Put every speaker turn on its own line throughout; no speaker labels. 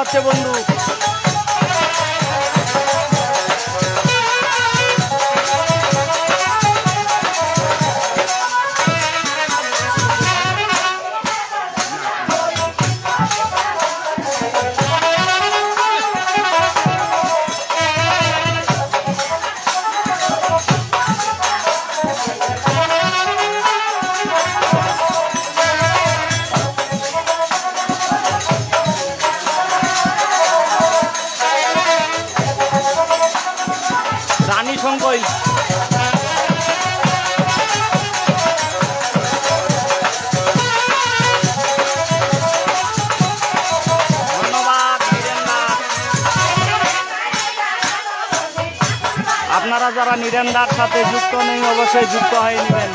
হচ্ছে বন্ধু। রানী সংকল ধন্যবাদ। আপনারা যারা নিরেন্দার সাথে যুক্ত নেই অবশ্যই যুক্ত হয়ে নেবেন।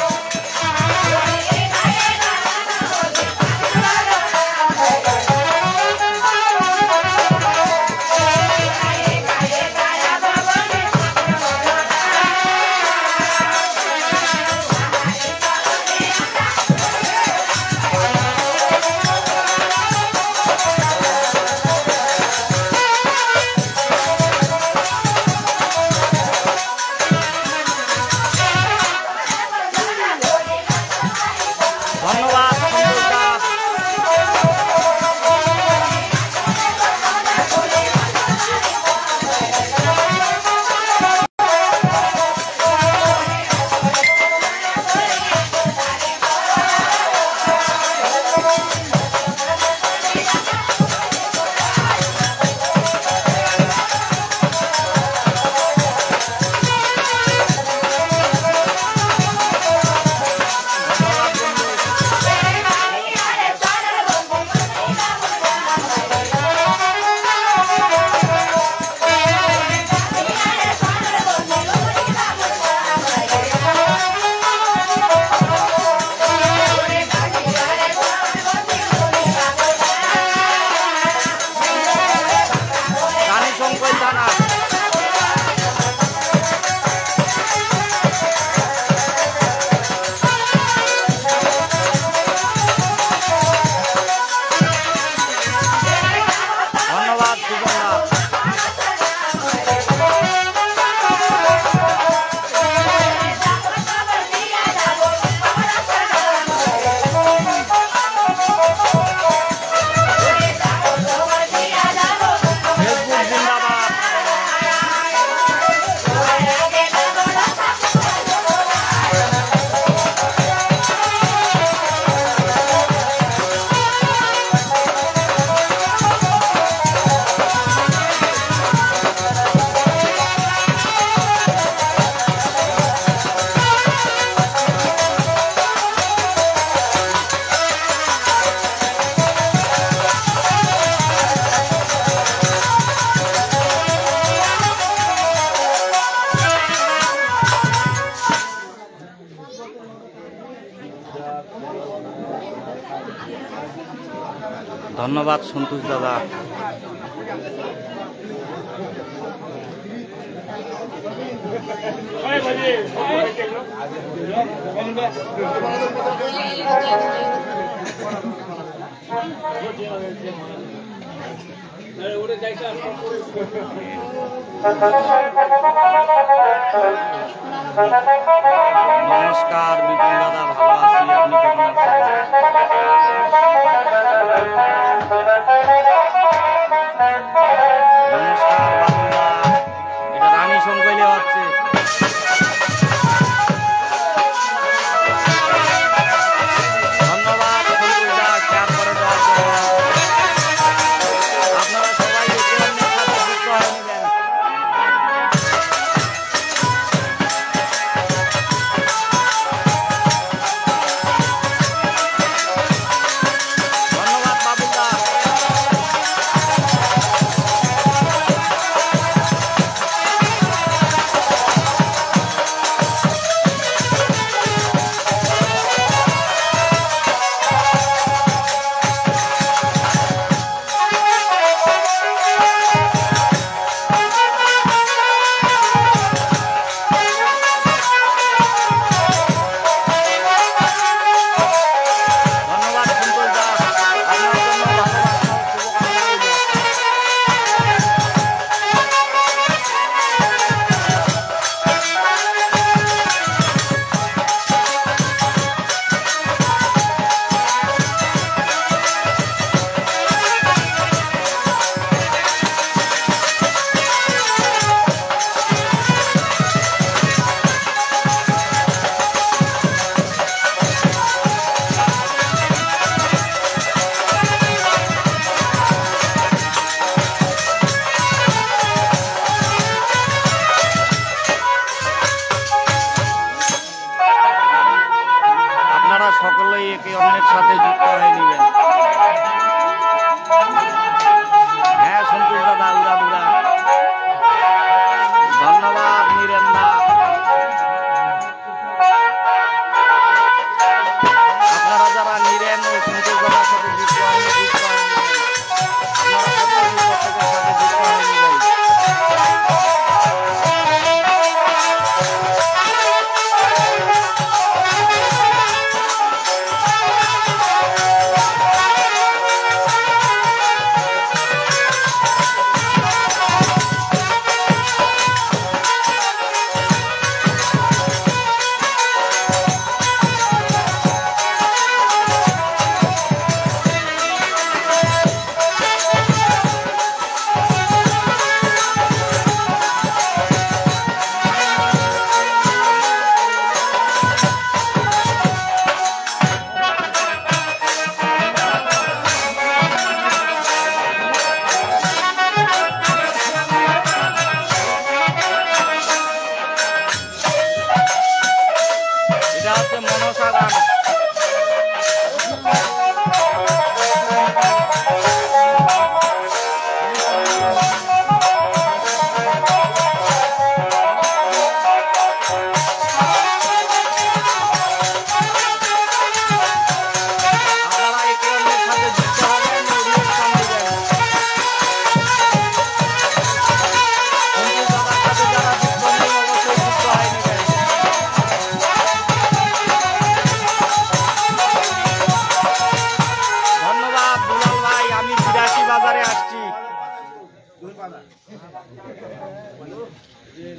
ধন্যবাদ সন্তোষ দাদা। নমস্কার বিপিন দাদা, ভালো আছি, আপনি কেমন আছেন? নমস্কার বাবুদা, এটা রানী সংকলে হচ্ছে। ধন্যবাদ বন্ধুরা, শেয়ার করে দেওয়ার জন্য। আপনারা সবাই একে অন্যের সাথে যুক্ত হয়ে নেবেন। সকলেই একে অন্যের সাথে যুক্ত হয়ে নিবেন। হ্যাঁ সন্তোষ দাদা উড়া বুড়া, ধন্যবাদ নীরেন দা। আপনারা যারা নীরেন ও সন্তোষ দাদার সাথে যুক্ত হয়ে নিবেন, আপনারা প্রত্যেকের সাথে যুক্ত হয়ে নিবেন।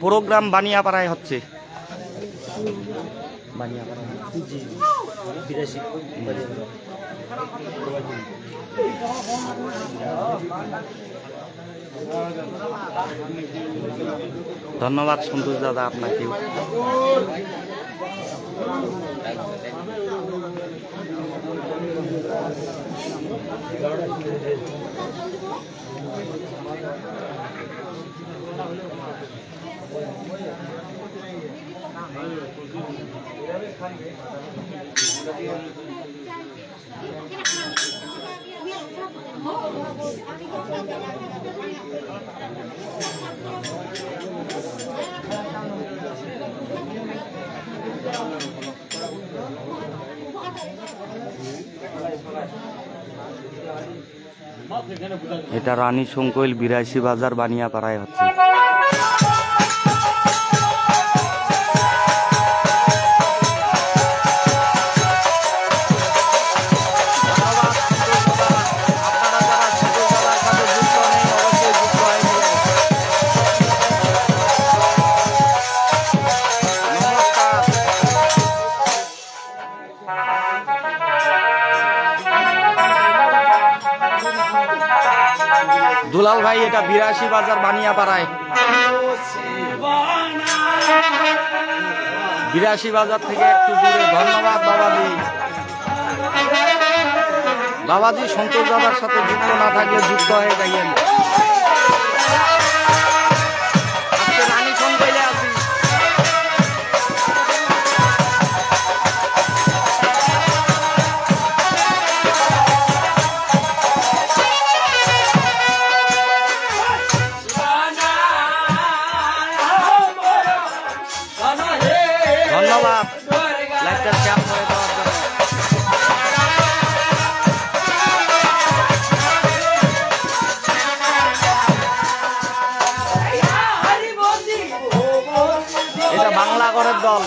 প্রোগ্রাম বানিয়াপাড়ায় হচ্ছে। ধন্যবাদ সন্তোষ দাদা আপনাকে। এটা রানী শঙ্কৈল ৮২ বাজার বানিয়াপাড়ায় হচ্ছে। দুলাল ভাই এটা ৮২ বাজার বানিয়াপাড়ায়। ৮২ বাজার থেকে একটু দূরে। ধন্যবাদ বাবাজি। বাবাজি সন্তোষ দাদার সাথে যুক্ত না থাকলে যুক্ত হয়ে যাইয়েন। আজকে রানী শঙ্কৈলে আছি। ধন্যবাদ লাইভটা শেয়ার করে দেওয়ার জন্য। এটা বাংলা ঘরের দল।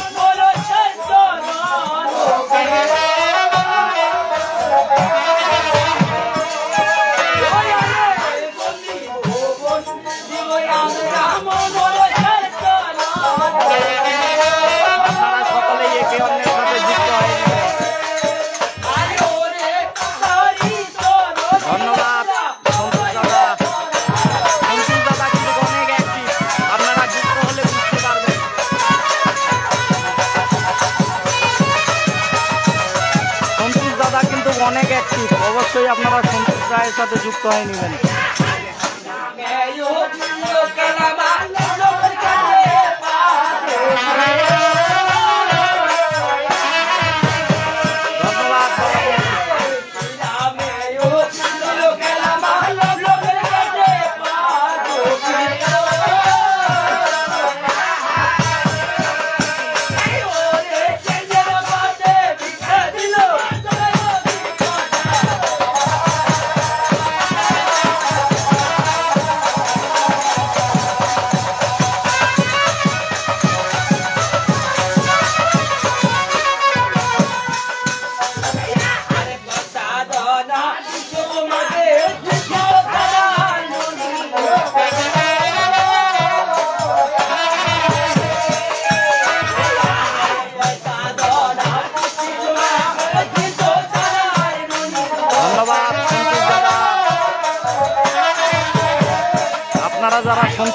অনেক অ্যাক্টিভ, অবশ্যই আপনারা সন্তোষ রায়ের সাথে যুক্ত হয়ে নেবেন।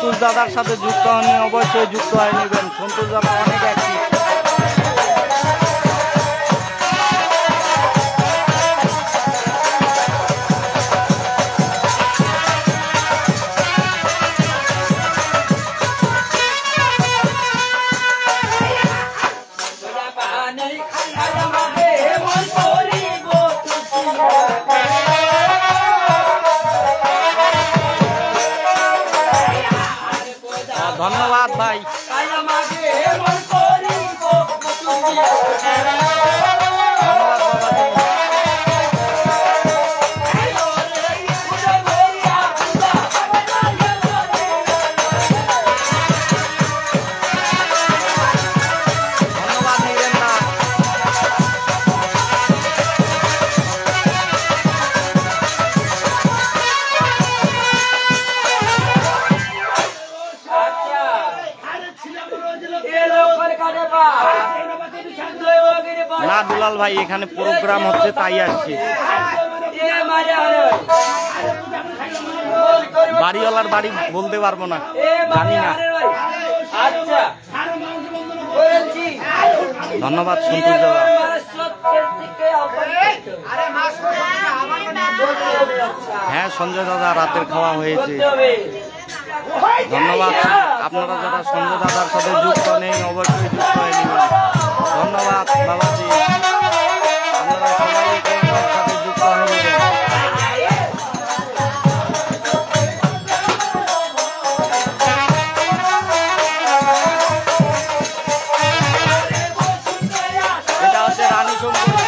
সন্তোষ দাদার সাথে যুক্ত হন অবশ্যই যুক্ত হয়ে নেবেন। সন্তোষ দাদা অনেক অ্যাক্টিভ। ধন্যবাদ ভাই। না দুলাল ভাই এখানে প্রোগ্রাম হচ্ছে তাই আসছে। বাড়িওয়ালার বাড়ি বলতে পারবো না, জানি না। ধন্যবাদ সন্তোষ দাদা। হ্যাঁ সঞ্জয় দাদা রাতের খাওয়া হয়েছে। ধন্যবাদ। আপনারা যারা সঞ্জয় দাদার সাথে যুক্ত নেই অবশ্যই যুক্ত হয়ে নেবেন। ধন্যবাদ বাবাজি, আপনারা সবাই এর সাথে যুক্ত হয়ে নেবেন। এটা হচ্ছে রানী শঙ্কর।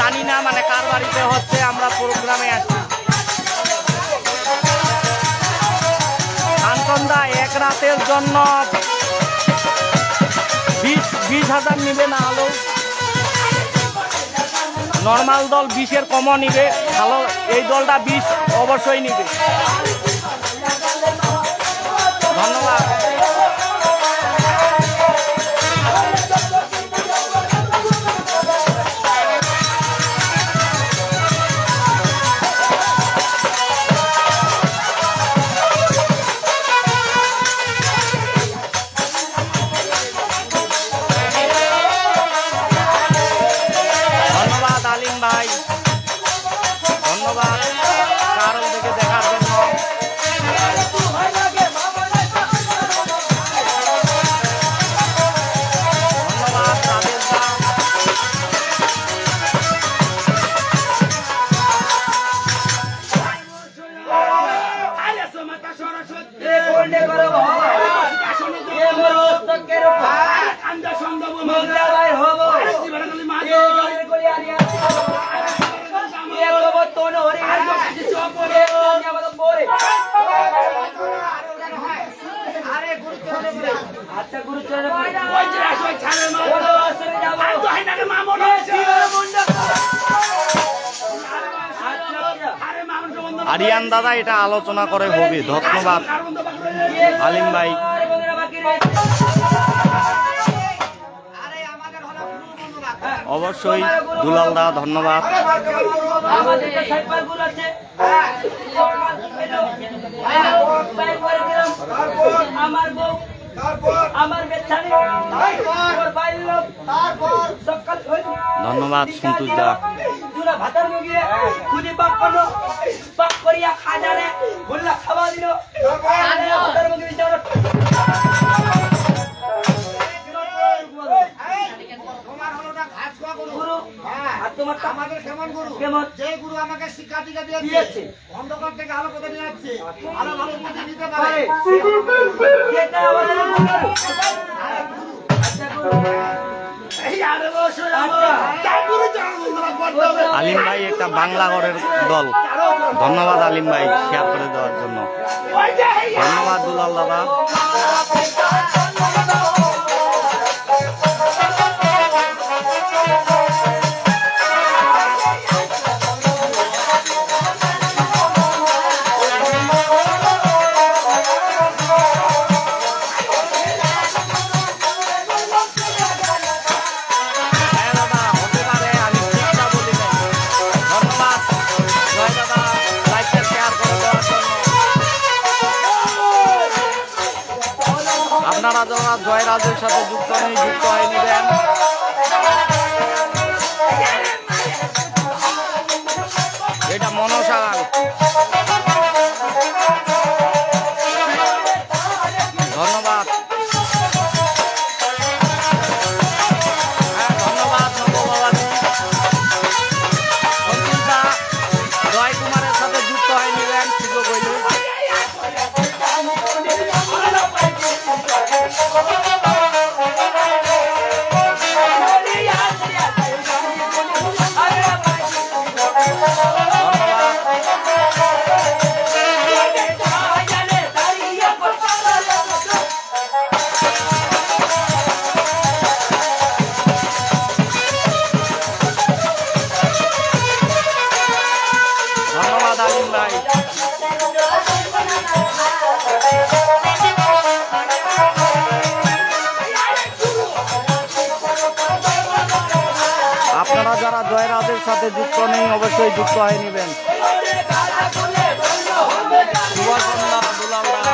জানি না মানে কার বাড়িতে হচ্ছে, আমরা প্রোগ্রামে আসছি। কাঞ্চনদা এক রাতের জন্য 20,000 নিবে না হলো, নর্মাল দল 20-এর কমও নিবে, ভালো এই দলটা 20 অবশ্যই নিবে। ধন্যবাদ। ভাই ধন্যবাদ কারণ থেকে দেখার জন্য। ধন্যবাদ রাজেশ দা। আরিয়ান দাদা এটা আলোচনা করে হবে। ধন্যবাদ আলিম ভাই। অবশ্যই দুলাল দা ধন্যবাদ। ধন্যবাদ সন্তোষ দা।
আমাদের কেমন গুরু, যে গুরু আমাকে দিয়েছে
অন্ধকার থেকে আলো কোথায় নিয়ে যাচ্ছে আলো ভালো বুদ্ধি দিতে পারে
সেটা আমাদের
আলিম ভাই একটা বাংলা ঘরের দল। ধন্যবাদ আলিম ভাই শেয়ার করে দেওয়ার জন্য। ধন্যবাদ দুলাল দাদা। আপনারা যারা জয়রাজের সাথে যুক্ত নেই, যুক্ত হয়ে নেবেন। এটা মনসা গান। ধন্যবাদ। ধন্যবাদ নববাবাজি। সঞ্চিতা জয় কুমারের সাথে যুক্ত হয়ে নেবেন সুযোগ হইলে। ধন্যবাদ আলিম ভাই। আপনারা যারা জয়রাজের সাথে যুক্ত নেই অবশ্যই যুক্ত হয়ে নেবেন। শুভসন্ধ্যা দুলালদা।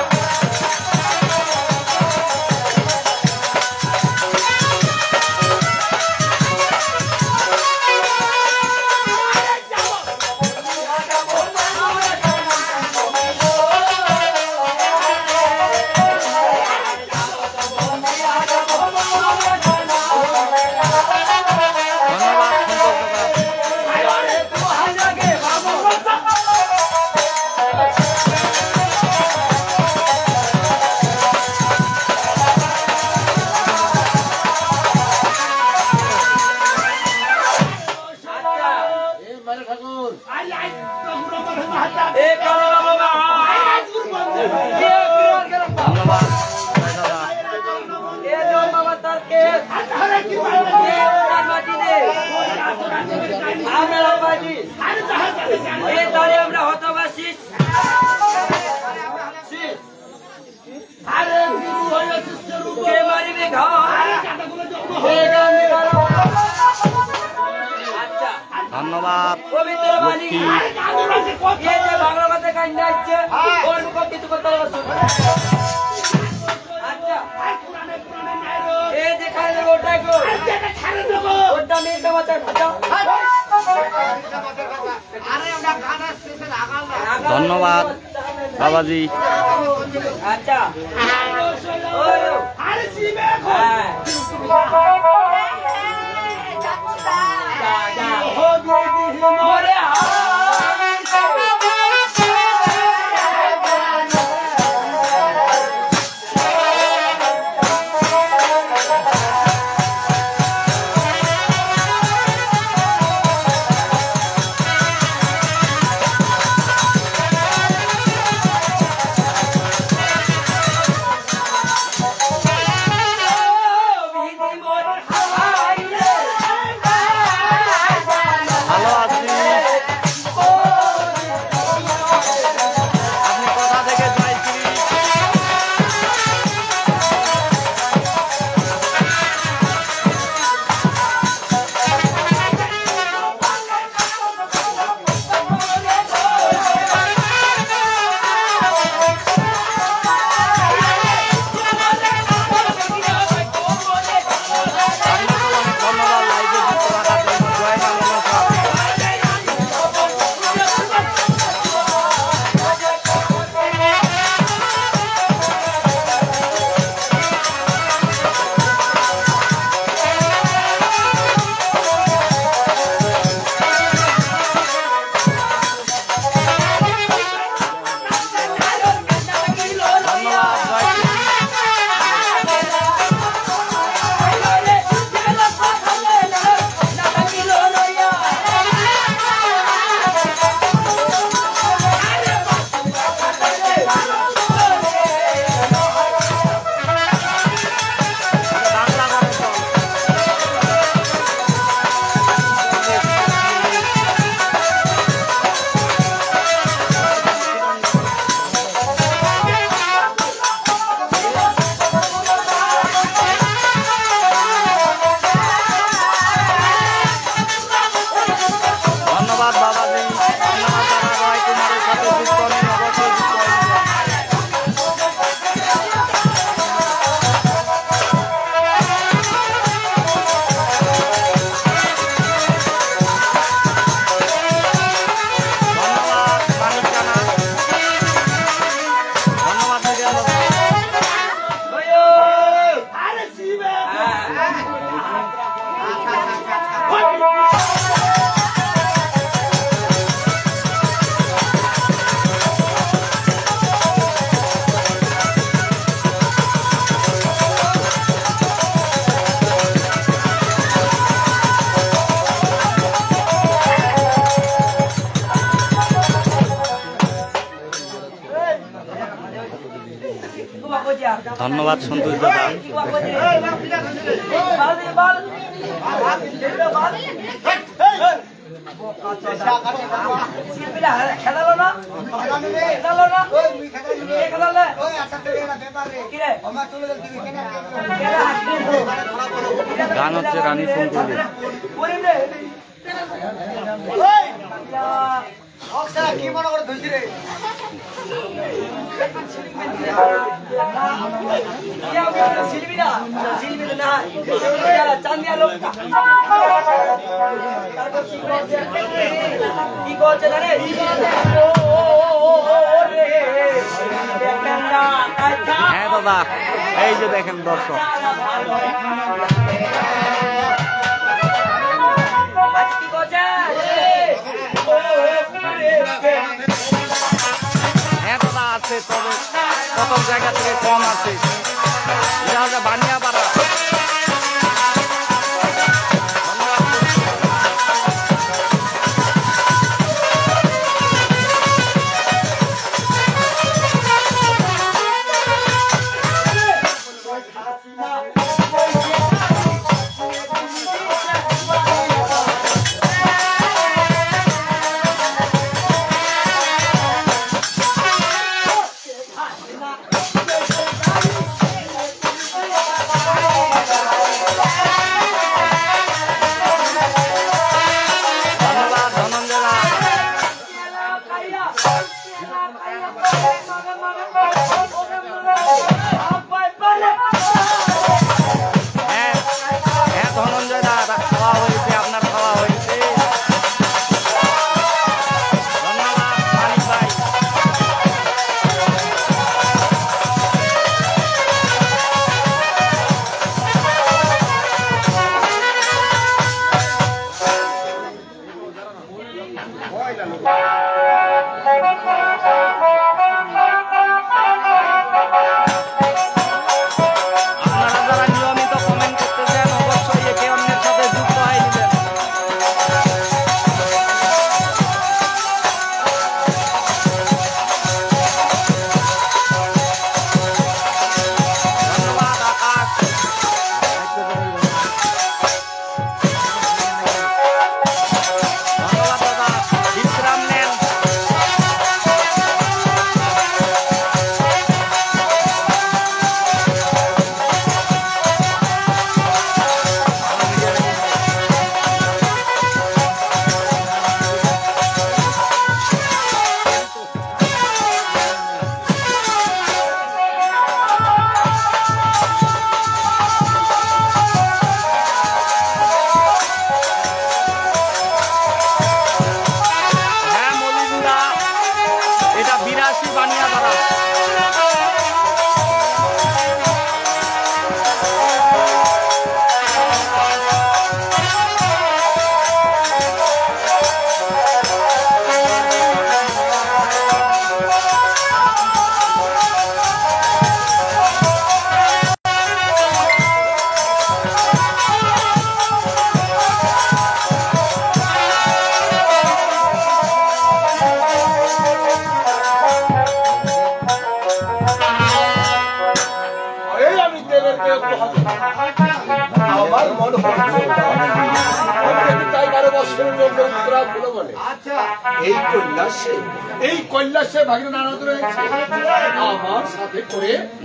আমরা হতবাসী
ধন্যবাদ।
পবিত্র বাণী বাংলা কথা কান্না আসছে ওর মুখ কিছু কথা আচ্ছা এই যে খালি ওটাই গো ওটা মেয়েটা বাচ্চা
ধন্যবাদ বাবাজি।
আচ্ছা
ধন্যবাদ সন্তোষ দাদা।
খেলালো না খেলালো না খেলালে
গান হচ্ছে রানী শঙ্করের।
কি মনে করে ধুইছি রে
চান্দিয়া লোক কি করছে জানিস
হ্যাঁ দাদা, এই যে দেখেন দর্শক,
কি করছে
হ্যাঁ দাদা আছে, তবে প্রথম জায়গা থেকে কম আছে। এটা হচ্ছে বানিয়াপাড়া।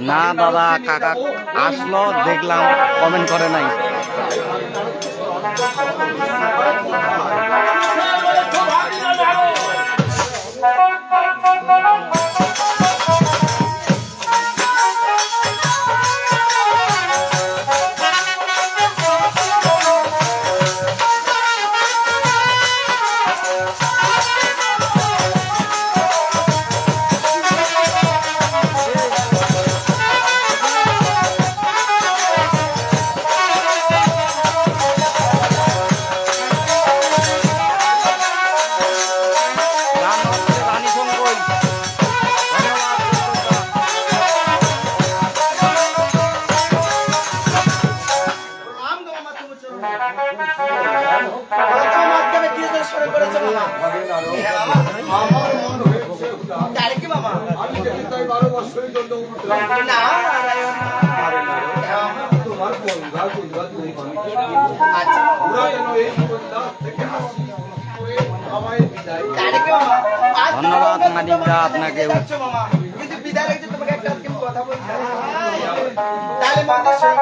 না দাদা, কাকা আসলো দেখলাম, কমেন্ট করে নাই।
তোমার গঙ্গা গঙ্গা দুই আচ্ছা ওরা যেন এই গঙ্গা থেকে আসি আমায় বিদায়
ধন্যবাদ মানিকদা আপনাকে।
কিন্তু বিদায় রেখে তোমাকে একটা কথা বলছি তাহলে মনে সই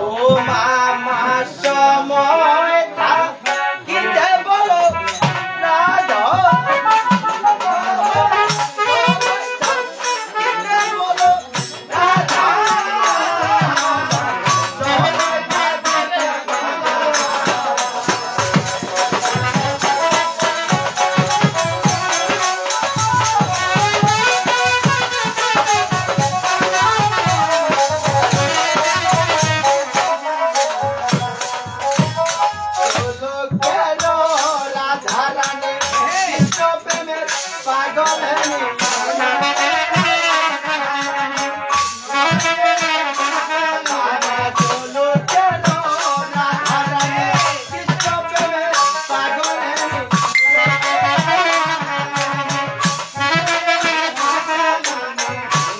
ও মামা সময় কিতে বলো রাধা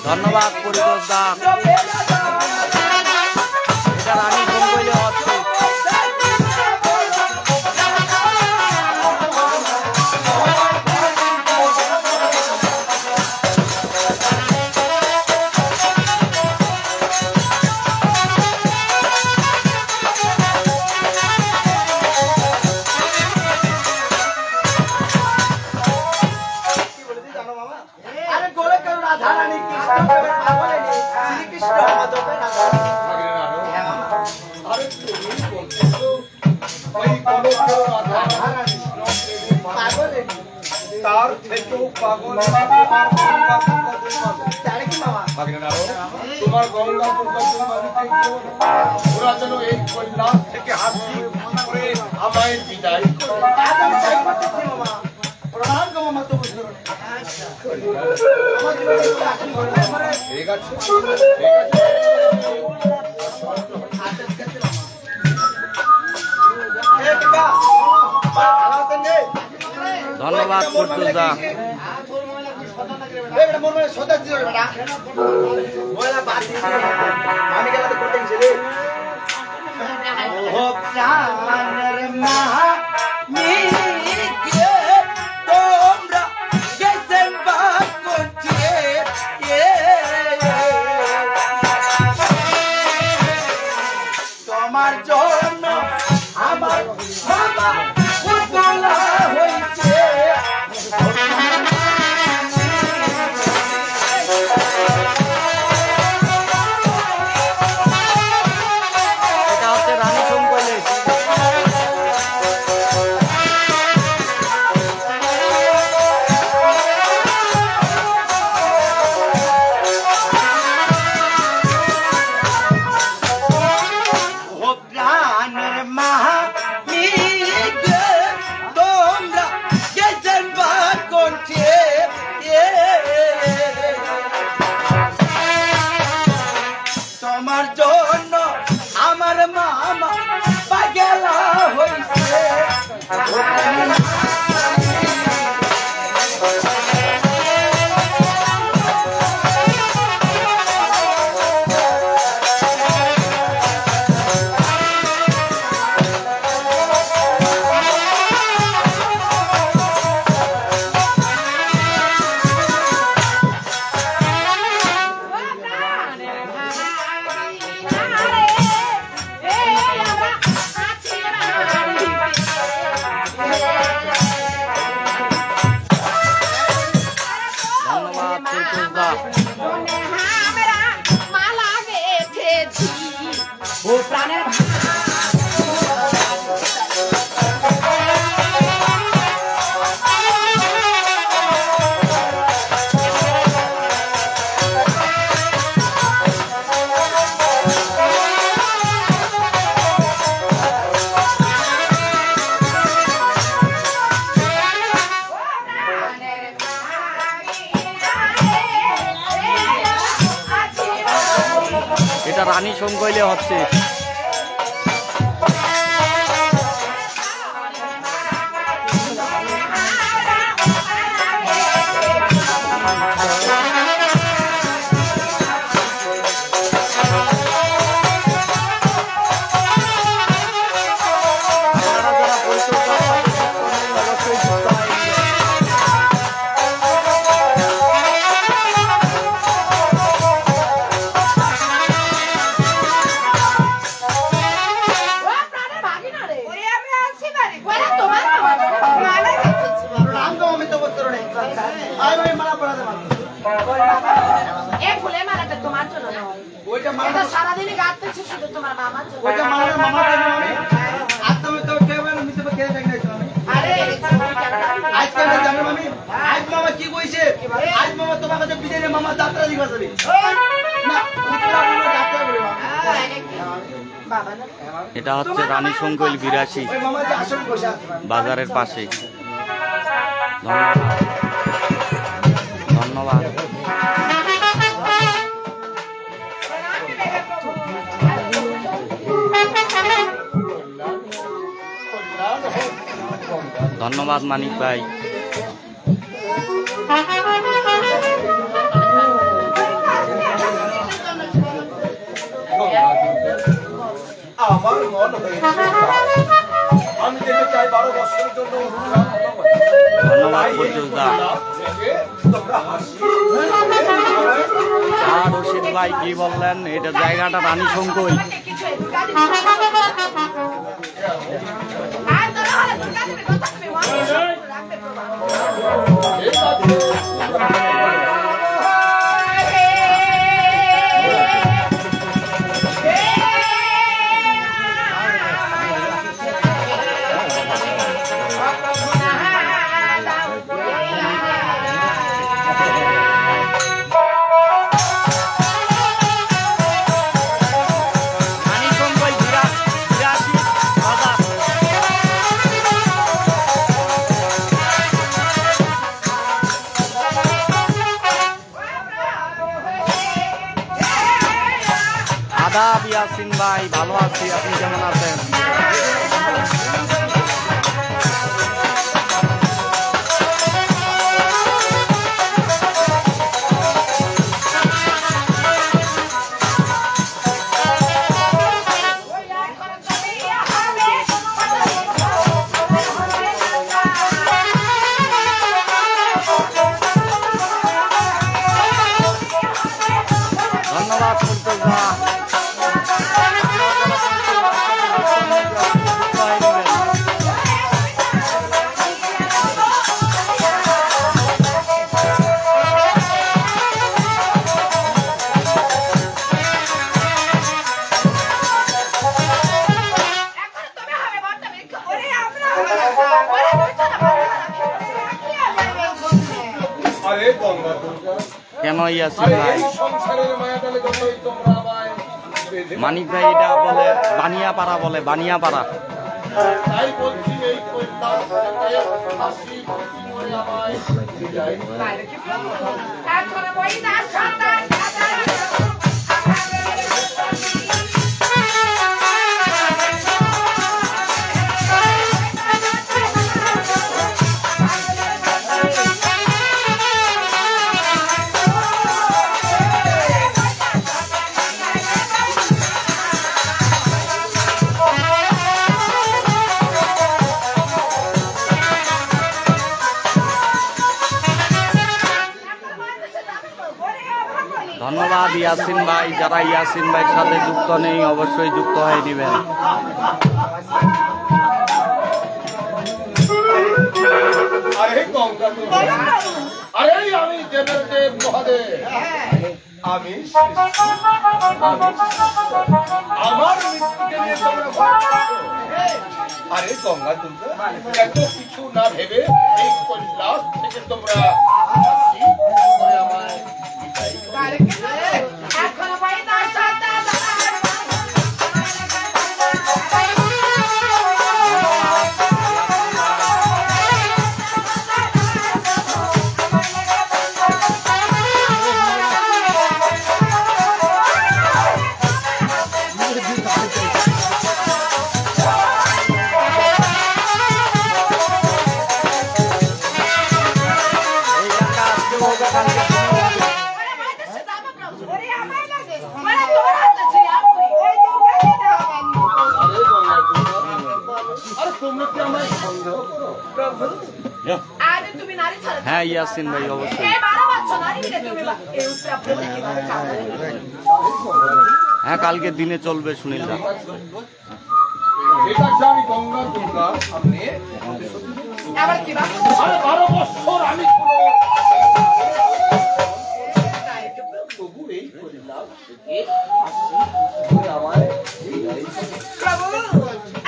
ধন্যবাদ পরিতোষ দা। এটা রানী কইলে হচ্ছে।
তার থেকেও পাগল তোমার গঙ্গা ওরা যেন এই কল্যাণ থেকে হাসি করে আমায় বিদায়
প্রণাম গো মামা তো বুঝলো
ঠিক আছে
ধন্যবাদ পরিতোষ দা।
তোমার জন্য আমার বাবা উতলা হইছে
এটা হচ্ছে রানী কইলে।
ও প্রাণের মা তোমরা গেছেন বা করছে তোমার জন্য আমার মামা পাগলা হইছে
ধন্যবাদ পরিতোষ দা।
মালা বেঁধেছি ও প্রাণের
এটা রানী কইলে হচ্ছে।
ওইটা মারা
এটা সারাদিনই গাঁথতেছে শুধু তোমার মামার জন্য।
ওইটা মারা মামা আমি আর তুমি তো কেবল মিতে কে দেখাইছো আমি
আরে
আজ কেন জানো আমি আজ মামা কি কইছে আজ মামা তোমার কাছে বিদায় মামা যাত্রা দিবা যাবে না পুত্রা মামা যাত্রা বলে
বাবা না
এটা হচ্ছে রানী শঙ্কৈল 82
ওই মামা যে আসল বসে আছে
বাজারের পাশে। ধন্যবাদ ধন্যবাদ। ধন্যবাদ মানিক ভাই।
আমার মন হয়েছে আমি যেতে চাই 12 বছরের জন্য
ধন্যবাদ বজুদা।
তোমরা হাসি
আর রশিদ ভাই কি বললেন? এটা জায়গাটা রানী শঙ্কৈল।
কিছু গাড়ি আর তো হলে তোর কাছে কথা কই ওয়ান রাখতে
রানী শঙ্কৈল 82 বাজার। আদাব ইয়াসিন ভাই, ভালো আছি, আপনি কেমন আছেন? ধন্যবাদ মুর্তজা।
এখন তুমি হবে বড়টা মেরে ওরে আমরা ওরে দুইটা না কি আছে
আরে গঙ্গা দুর্গা
কেন ইয়াসিন
আরে
ভাই?
এই সংসারের মায়াজালে যতই তোমরা আমায় বেঁধে
মানিক ভাই এটা বলে বানিয়াপাড়া, বলে বানিয়াপাড়া।
তাই বলছি এই কন্যা হাসি খুশি করে আমায় বিদায়
এখন ওই না সাদা সাদা
ধন্যবাদ ইয়াসিন ভাই। যারা ইয়াসিন ভাইয়ের সাথে যুক্ত নেই অবশ্যই যুক্ত হয়ে নেবেন।
আরে গঙ্গা দুর্গা আরে আমি দেবের দেব মহাদেব আমি আমার মৃত্যুকে নিয়ে তোমরা ভাবছো? আরে গঙ্গা দুর্গা এত কিছু না ভেবে এই কৈলাস থেকে তোমরা হাসি করে আমায় বিদায় করো।
এখন ওই না সাদা
এই টাকা আজকে হোক, কালকে তুমি হবে।
ওরে মাইতে সাদা ব্লাউজ ওরে আমায় লাগে ওরে তোর হাতে ছিল আমি ওই তো কেটে হবে
আরে গঙ্গা দুর্গা আরে তোমরা কি আমায় সন্দেহ করো?
আজ তুমি নারী ছাড়া
হ্যাঁ ইয়াসিন ভাই অবশ্যই।
এই 12 বছর নারী মিলে তুমি এই উপরে বলে কি করে
হ্যাঁ কালকে দিনে চলবে সুনীলদা।
এটা জানি গঙ্গা দুর্গা সামনে
আবার কি বাপ
আরে 12 বছর আমি কোনো তবু এই কৈলাস থেকে আসছি তুমি আমায়
প্রভু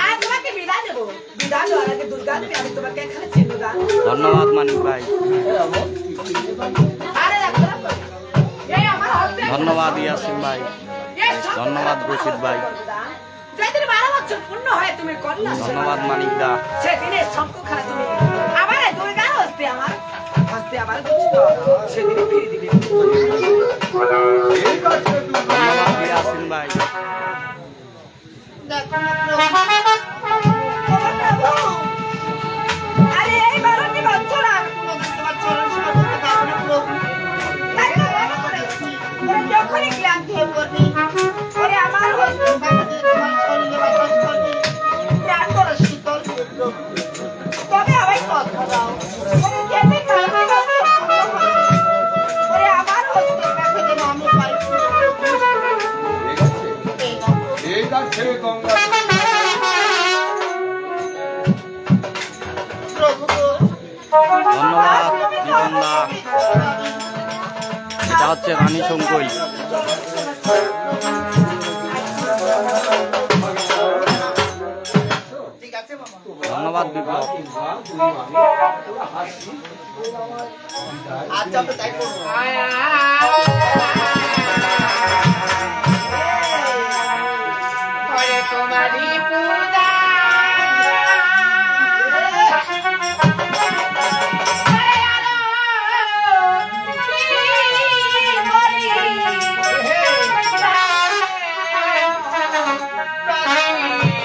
আর তোমাকে বিদায় দেবো বিদায় দেওয়ার আগে দুর্গা দেবী আমি তোমাকে এখানে চিহ্ন দান
ধন্যবাদ মানিক ভাই,
আরে রাখো রাখো এই আমার হস্তে
ধন্যবাদ ইয়াসিন ভাই, ধন্যবাদ রশিদ ভাই,
যেদিন 12 বছর পূর্ণ হয় তুমি কন্যা
ধন্যবাদ মানিক দা,
সেদিনে শঙ্কুখানা তুমি আমার দুর্গার হস্তে আমার সেদিনে ফিরে দিবে
ধন্যবাদ ইয়াসিন ভাই,
আরে এই 12টি বছর আর কোনোদিন তোমার চরণ সেবা করতে পারবো না প্রভু তাই তো মনে করে তোরা যখনই ক্লান্ত হয়ে পড়বি ওরে আমার হস্তে তোমার শরীরে বাতাস করবি প্রাণ বড় শীতল তবে আমায় কথা দাও ওরে যেতে কালকে ওরে আমার হস্তে কাছে যেন আমি পাই
ঠিক আছে গঙ্গা
ধন্যবাদ জীবন দা, এটা হচ্ছে রানী শঙ্কই,
ঠিক আছে মামা
ধন্যবাদ বিপ্লব,
আচ্ছা আমরা তাই করবো
ওরে তোমারই পূজা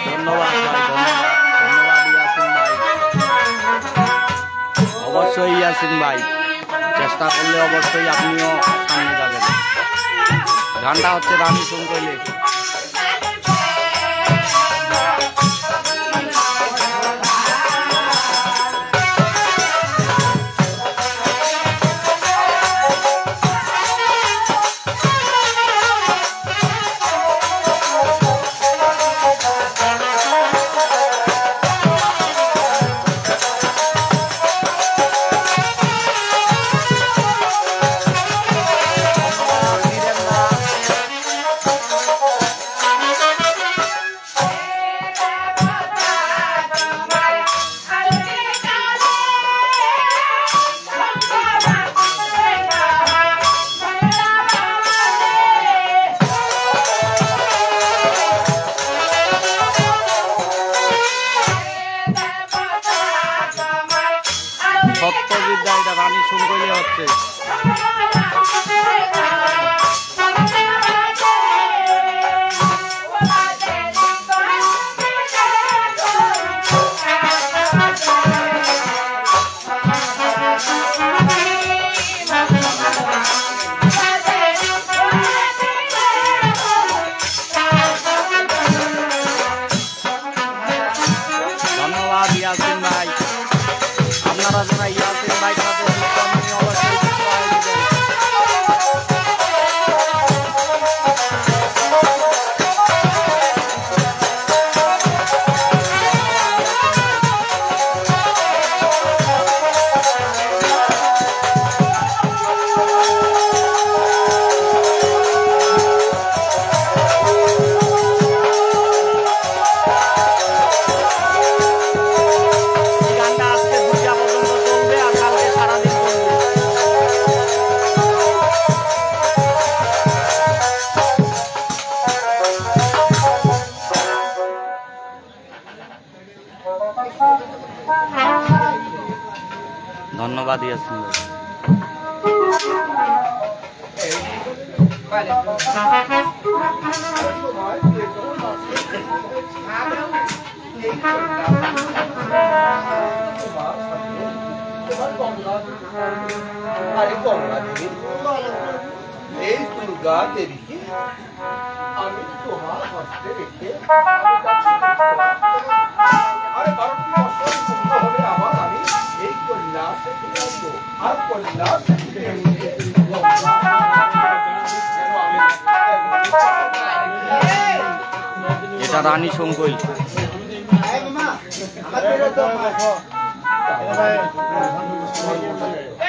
ধন্যবাদ ভাই, ধন্যবাদ ইয়াসিন ভাই, অবশ্যই ইয়াসিন ভাই চেষ্টা করলে অবশ্যই আপনিও সামনে যাবেন। গানটা হচ্ছে রানী শঙ্কইলে, সত্যবিদ্যা, এটা রানী শঙ্কইলে হচ্ছে। ধন্যবাদ ইয়াসিন ভাই, আপনারা যারা ইয়াসিন ভাই সাথে যুক্ত আপনি অবশ্যই যুক্ত হয়ে দিবেন। এই গানটা আজকে দুর্গা পর্যন্ত চলবে আর কালকে সারাদিন চলবে। ধন্যবাদ ইয়াসিন ভাই,
আরে গঙ্গা দেবী, এই দুর্গা দেবীকে আমি তোমার হস্তে রেখে আরে 12টি বছর পূর্ণ হলে আবার আমি এই কৈলাসে ফিরে আসবো। আর কৈলাসে ফিরে এসে
এটা রানী শঙ্কই।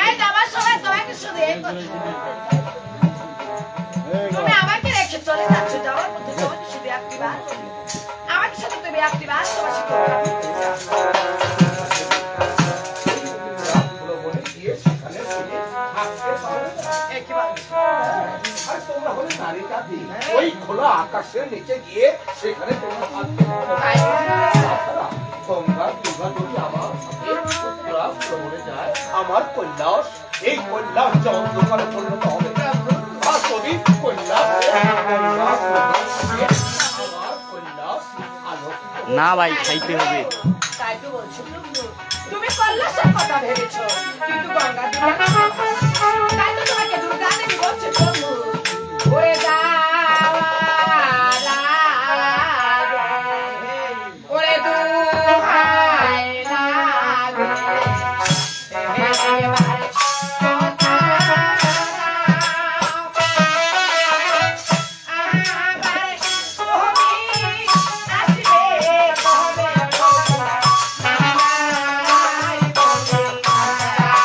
এই যাবার সময় তোমাকে শুধু এই কথা তুমি আমাকে রেখে
নারীটা দিই ওই খোলা আকাশের নিচে গিয়ে সেখানে তোমরা গঙ্গা দুর্গা যদি আমার সাথে উত্তরা ভ্রমণে যায় আমার কৈলাস এই কৈলাস যে অন্ধকারে পরিণত হবে আর যদি কৈলাস আমার কৈলাস আলোকিত
না ভাই খাইতে হবে।
তাই তো বলছো তুমি কল্লাসের কথা ভেবেছো কিন্তু গঙ্গা দুর্গা তাই তো তোমাকে দুর্গা দেবী বলছে প্রভু ওরে যাওয়া লাগে ওরে দুহাই লাগে এবারে কথা আমারে তুমি আসবে কবে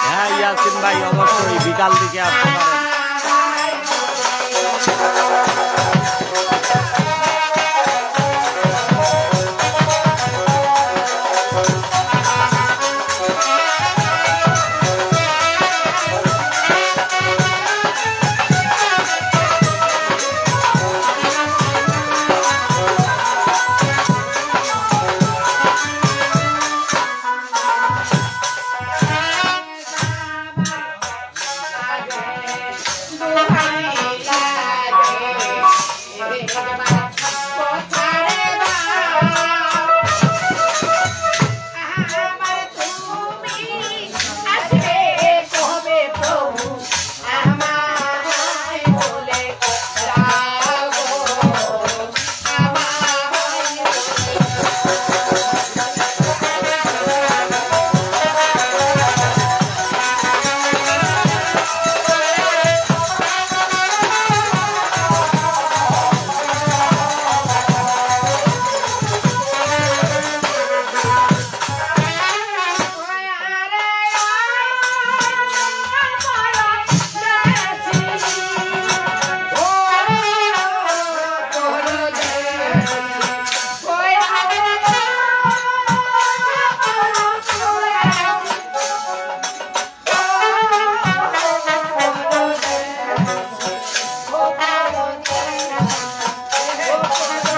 হ্যাঁ ইয়াসিন ভাই অবশ্যই বিকাল দিকে আসতে পারেন।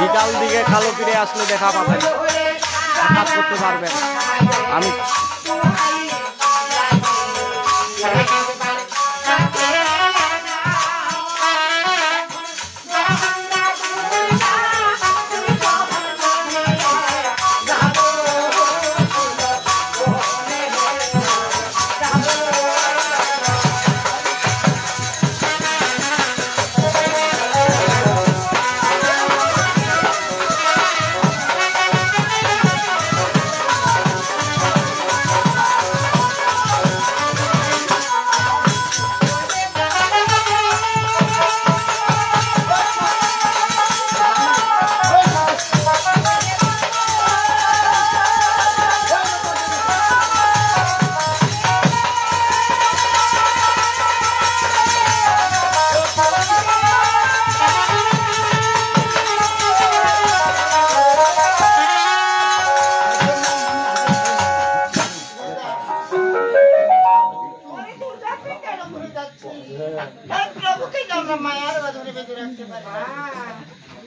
বিকাল দিকে কালো ফিরে আসলে দেখা পাবেন, সাক্ষাৎ করতে পারবেন। আমি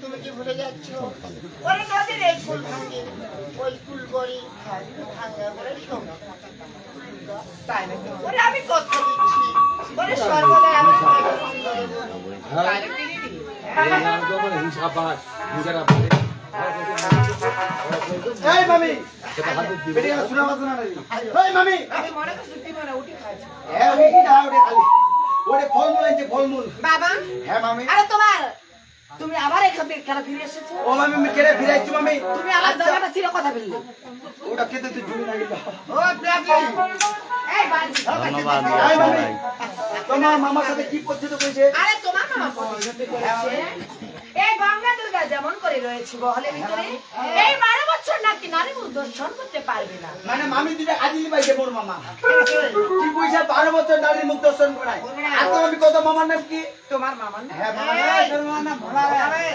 তুমি কি ভুলে যাচ্ছ ওরে নদীর এই ফুল ভাঙে ওই ফুল গড়ি ভাঙা করে তাই না ওরে আমি কথা দিচ্ছি ওরে সর্বদা আমি
এই মামি বেটিয়া শোনা না রে এই মামি
আমি মনে করছি তুই মনে উঠি খাচ্ছি
হ্যাঁ উঠি না ওরে খালি ওরে ফলমূল আছে ফলমূল
বাবা
হ্যাঁ মামি
আরে তোমার তুমি আবার এখান থেকে কেন ফিরে এসেছো
ও মামি আমি কেড়ে ফিরাইছি মামি
তুমি আমার জায়গাটা ছিল কথা বললে
ওটা কেটে তুই জুড়ি না গেল
ও প্রাচী এই বাড়ি
ধন্যবাদ
এই
ইয়াসিন
মামি
ভাই।
তোমার মামার সাথে কি পদ্ধতি করেছে
আরে তোমার মামা প্রতিশোধ করেছে এই গঙ্গা দুর্গা যেমন করে রয়েছে বহলের ভিতরে এই 12 বছর বছর নাকি নারী মুখ দর্শন করতে পারবে না।
মানে মামি দুটা কাজিলি পাইছে মোর মামা কি কইছে 12 বছর নারীর মুখ দর্শন করায়। আর তো আমি কত মামার নাম কি?
তোমার মামার নাম?
হ্যাঁ মামার নাম, তোর মামার নাম ভোলা।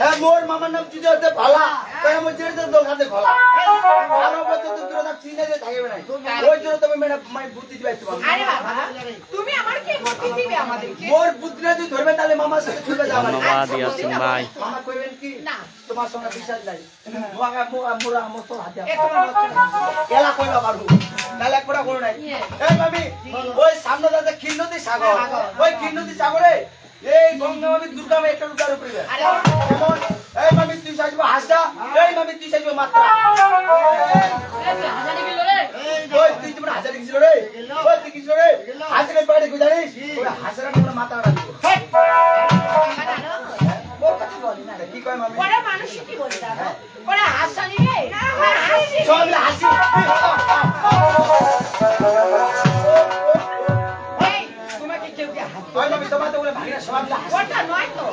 হ্যাঁ মোর মামার নাম কি হচ্ছে ভোলা। তাই আমি যেতে দোকানে ভোলা 12 বছর তো তোরা চিনে যে থাকবে না। ওই জন্য তুমি মেরা মাই বুদ্ধি দিবাইতে পারো।
আরে বাবা তুমি আমার কি বুদ্ধি দিবে আমাদেরকে?
মোর বুদ্ধিটা যদি ধরবে তাহলে মামার সাথে চলে যাবে।
ধন্যবাদ ইয়াসিন ভাই।
মামা কইবেন কি
না
তোমার সঙ্গে বিশ্বাস নাই মোরা মোরা আমার তো হাতে
এ তোমার বছর
এলা কইবা পারবো তাহলে একবার করো নাই। এই মামি ওই সামনে দাদা ক্ষীরনদী সাগর, ওই ক্ষীরনদী সাগরে এই গঙ্গা মামি দুর্গা মামি একটা রূপার উপরে
আরে
কেমন? এই মামি তুই সাজবো হাসা, এই মামি তুই সাজবো মাত্রা।
হাজারি গেল রে।
ওই তুই তোমার হাজার গেছিল রে, ওই তুই গেছিল রে হাজারের পাড়ে কই জানিস ওই হাজারের উপরে মাথা রাখবো। ওর কথা বলি না কি কয় মামি?
ওরা মানুষ কি বলে জানো? ওরা হাসানি রে। হাসি।
সব হাসি।
এই তোমাকে কেউ কি হাসি?
ওই মামি তোমার তো বলে ভাগিনা সব হাসি।
ওটা নয় তো।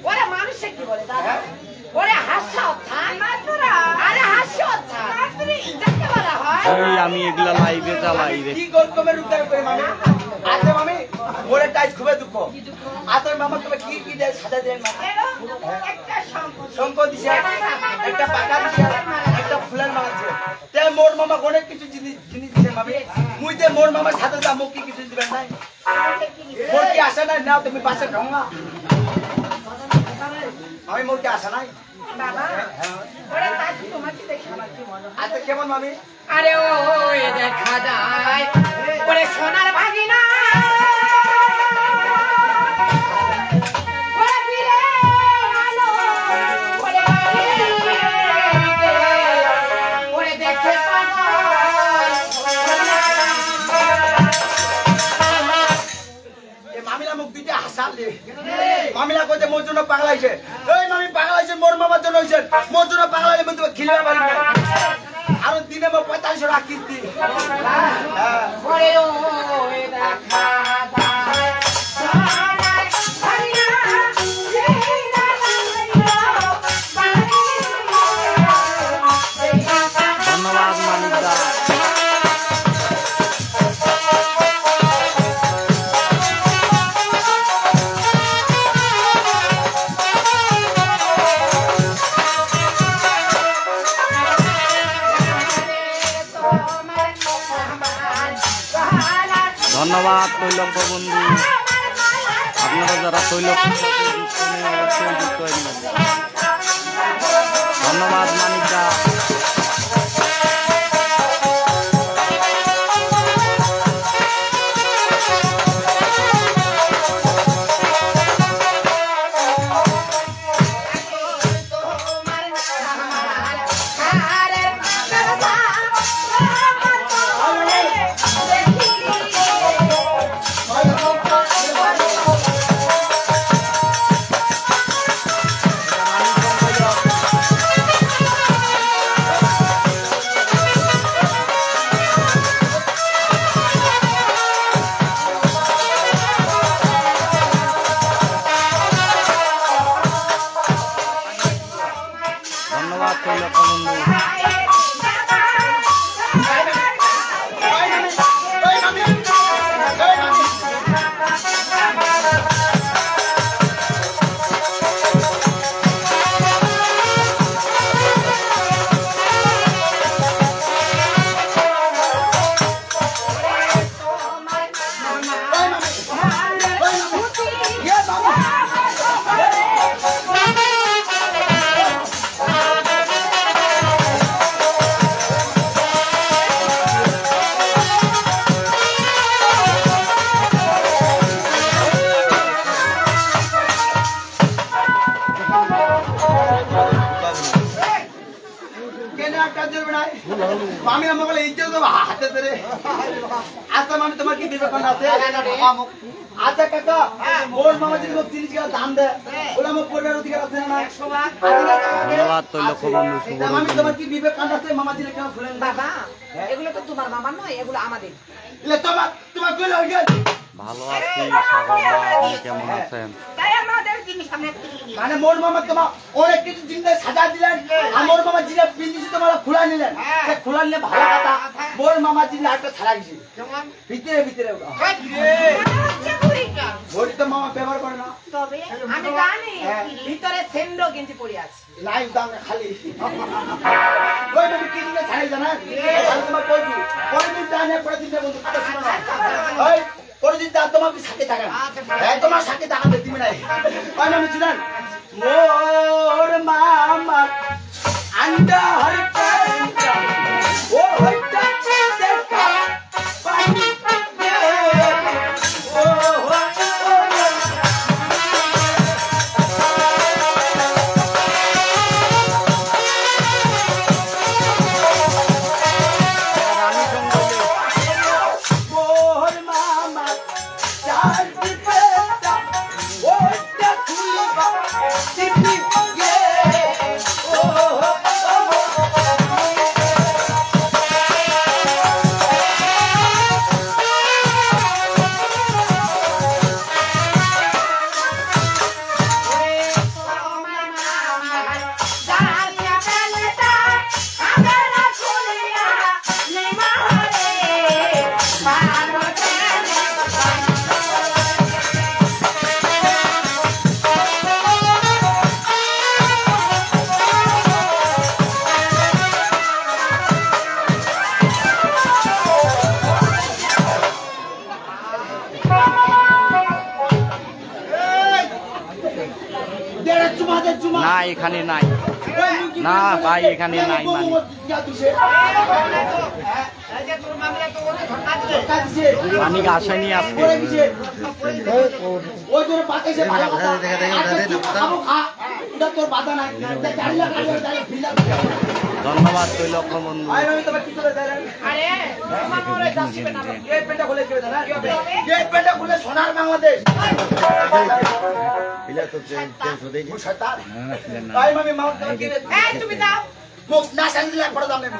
ওরা মানুষ কি বলে জানো? ওরে হাসা থাই মাতরা। আরে হাসি থাই। মাতরি এটাকে বলা হয়।
ওই আমি এগুলা লাইভে চালাই রে।
কি গরকমের উদ্ধার করে মামি? আচ্ছা মামি ওরে টাইস খুবই দুঃখ। আচ্ছা মামা তুমি কি কি দেয় সাজা দেন মামা?
একটা সম্পদ।
শঙ্কর দিছে, একটা পাকা দিছে, একটা ফুলের মালা দিছে। তে মোর মামা অনেক কিছু জিনিস দিছে মামি। মুই যে মোর মামার সাথে যাবো কি কিছু দিবেন নাই? মোর কি আশা নাই না তুমি পাশে ঢঙ্গা? আমি মোর কি আশা নাই?
বাবা ওরে তাই তোমাকে দেখে আমার কি মনে হয়?
আচ্ছা কেমন মামি?
আরে ওই দেখা যায় ওরে সোনার ভাগিনা ওরে ফিরে আলো ওরে ওরে দেখে
এ মামিলা মুখ দিতে হাসালে। মামিলা কইতে মোর জন্য পাগলাইছে। এই মামি পাগলাইছে মোর মামার জন্য হইছে। মোর জন্য পাগলাইলে মই তুমি খিলবা পারি না। আর দিনে মো 45 টাকা কিস্তি। হ্যাঁ
ওরে ওই দেখা যায় সোনার ভাগিনা
ধন্যবাদ মানিক দা। ধন্যবাদ তৈলক্য বন্ধু। আপনারা যারা তৈলক্য অবশ্যই যুক্ত হয়ে নেবেন। ধন্যবাদ মানিক দা। ধন্যবাদ তৈলক্য বন্ধু।
মামি আমাকে বলে ইজ্জত দেবো হাতে ধরে। আচ্ছা মামি তোমার কি বিবেচনা আছে? আচ্ছা কাকা মোর মামা যদি 30 টাকা দাম দেয় ওলা আমার পরিবার অধিকার আছে না?
ধন্যবাদ তৈলক্য বন্ধু। শুভ
মামি তোমার কি বিবেচনা আছে? মামা দিলে কেন খুলেন না?
বাবা এগুলো তো তোমার মামার নয় এগুলো আমাদের।
এলে তোমার তোমার কইলে হই গেল।
ভালো আছি সাগর দা, আপনি কেমন আছেন?
তাই আমাদের জিনিস আমরা কিনি
মানে মোর মামা তোমার অনেক কিছু জিনিস সাজা দিলেন আর মোর মামা জিনিস পিন্দিছে তোমার খোলা নিলেন সে খোলা নিলে ভালো কথা মোর মামা জিনিস একটা ছাড়া গেছে
যেমন
ভিতরে ভিতরে ওটা
হচ্ছে কুড়িটা
ভোট তো মামা ব্যবহার করে না
তবে আমি জানি ভিতরে সেন্ডো গেঞ্জি পরে আছে
নাই দাম খালি ওই তুমি কি জিনিস ছাড়াই জানা আমি তোমার কইছি কোনদিন জানে প্রতিদিন বন্ধু কথা শুনো না ওই কোনদিন যা তোমাকে সাথে থাকা হ্যাঁ তোমার সাথে থাকা দেখতে নাই ওই আমি শুনেন মোর মামা আন্ডা হরটা ও হরটা দেখা পানি ও মোর মামা চার দিপেটা ওটা খুলবা টিপি গে ও দেড় চুমা দে চুমা
না এখানে নাই না ভাই এখানে নাই মানে পানি আসেনি আজকে
ওই জন্য পাকাইছে ভালো কথা খাবো খা এটা তোর বাধা নাই 4 লাখ টাকা দাঁড়িয়ে ফিল্লা
ধন্যবাদ তৈলক্ষ বন্ধু
আই আমি তোমার কি করে দেন
আরে তোমার মোরে যাচ্ছিবে না
গেট পেটা খুলে কেউ জানা গেট পেটা খুলে সোনার বাংলাদেশ
ইলা তো চেঞ্জ হতে গেছে
শয়তান তাই আমি মাউন্ট করে
এই তুমি দাও
মুখ না সাজিলে পড়া দাম নেই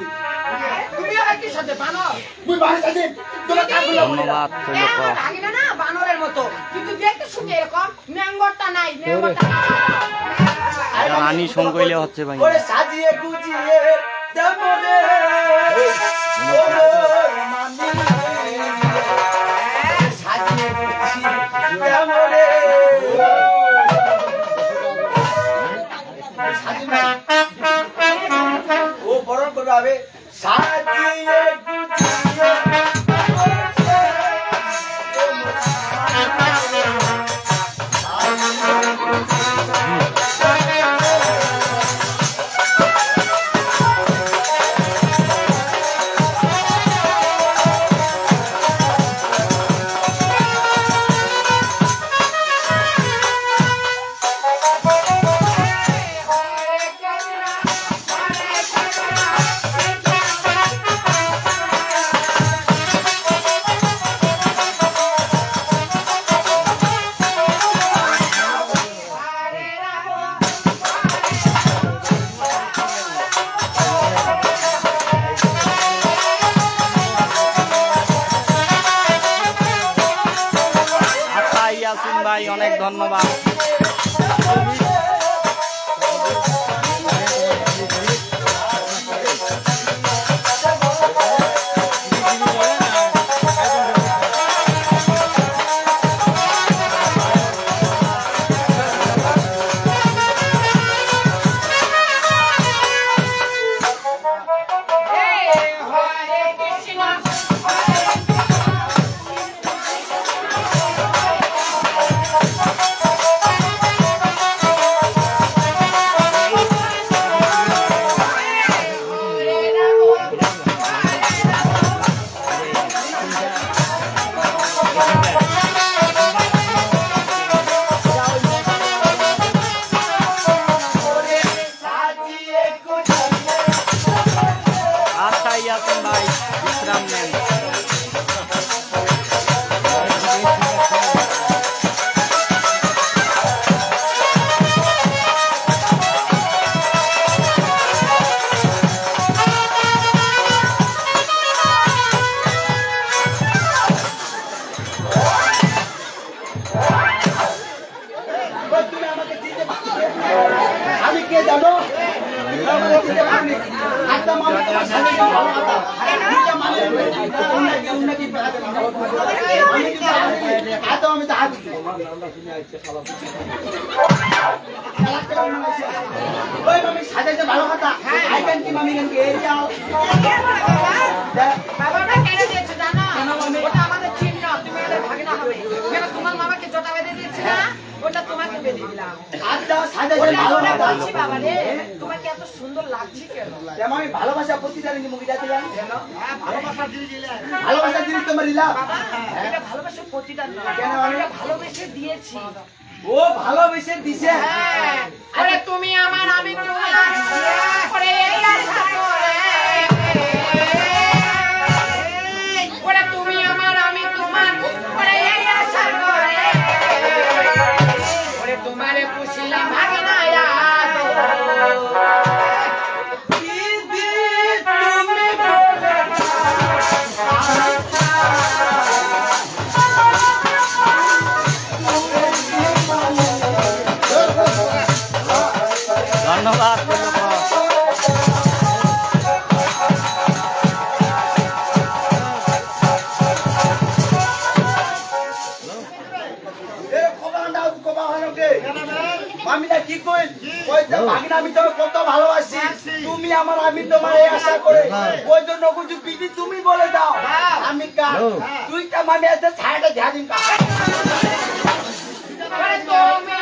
তুমি আর কি সাথে বানর
মুই বাহির সাজি তোমার কাকুলা
ধন্যবাদ তৈলক্ষ
ভাগিনা না বানরের মতো কিন্তু দেখতে শুনে এরকম ম্যাঙ্গরটা নাই ম্যাঙ্গরটা
এটা রানী সঙ্গইলে হচ্ছে ভাই
ওরে সাজিয়ে গুজিয়ে দেবরে ওরে মামি সাজিয়ে গুজিয়ে দেবরে ও বরণ করবে হবে সাজিয়ে গুজিয়ে
আচ্ছা ইয়াসিন ভাই অনেক ধন্যবাদ
হরে কৃষ্ণ
কে জানো একটা মামি তোমার সাথে ভালো কথা দুইটা মামি উন্নতি আমি তো হাত ওই মামি সাজাইতে ভালো কথা আইকেন কি মামি কেন এরিয়া
বাবাটা কেন দিয়েছো জানো? ওটা আমাদের চিহ্ন, তুমি আমাদের ভাগিনা হবে। কেন তোমার মামাকে জটা বেঁধে দিয়েছে না? ওটা তোমাকে বেঁধে দিলাম।
আচ্ছা সাজাইতে
ওটা
ভালো
ওটা
কথা
বলছি বাবা রে, তোমাকে এত সুন্দর লাগছে কেন?
আমি ভালোবাসা প্রতিদান মুভিটা দিলাম কেন
হ্যাঁ, ভালোবাসার জিনিস দিলে।
ভালোবাসা জিনিস তোমার দিলাম
বাবা, এটা ভালোবাসার প্রতিদান নয়।
কেন আমি?
এটা ভালোবেসে দিয়েছি।
ও ভালোবেসে দিছে
হ্যাঁ, ওরে তুমি আমার, আমি তোমার। ওরে এই আশা করে। ওরে তুমি আমার, আমি তোমার। ওরে এই আশা করে। ওরে তোমারে পুষিলাম ভাগিনা
ধন্যবাদ
মামিটা কি কই কইতে ভাগিনা আমি তো কত ভালোবাসি তুমি আমার আমি তোমার এই আশা করে ওই জন্য কিছু বিধি তুমি বলে দাও আমি কা দুইটা মামি আছে ছায়াটা ঝা দিন কা
ওরে তুমি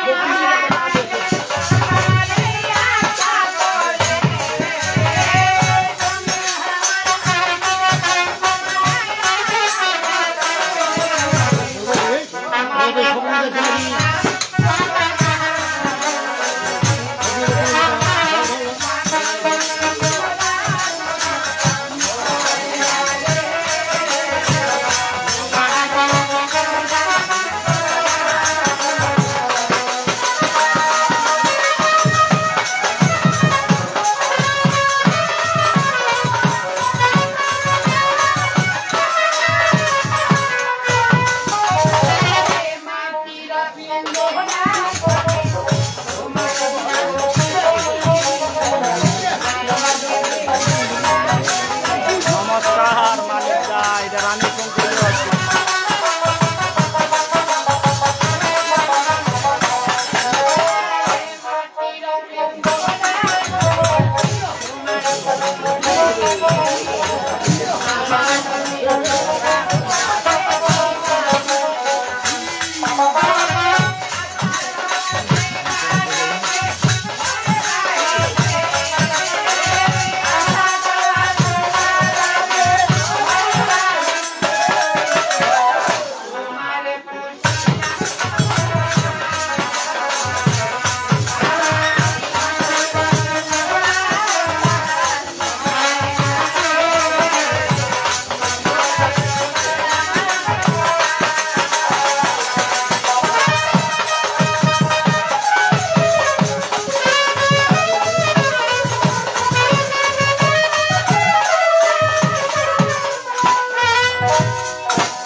নমস্কার মালিক দা, এটা রানী শঙ্কর আছে।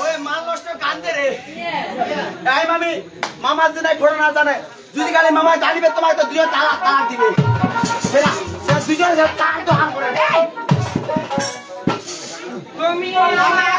ওই মাল নষ্ট কান্দে রে এই মামি মামা যে নাই ফোড়া না জানে যদি গালি মামা জানিবে তোমাকে তো দুইজন তালাক তালাক দিবে সেরা সে দুইজন তার তো হাম করে
তুমি আমার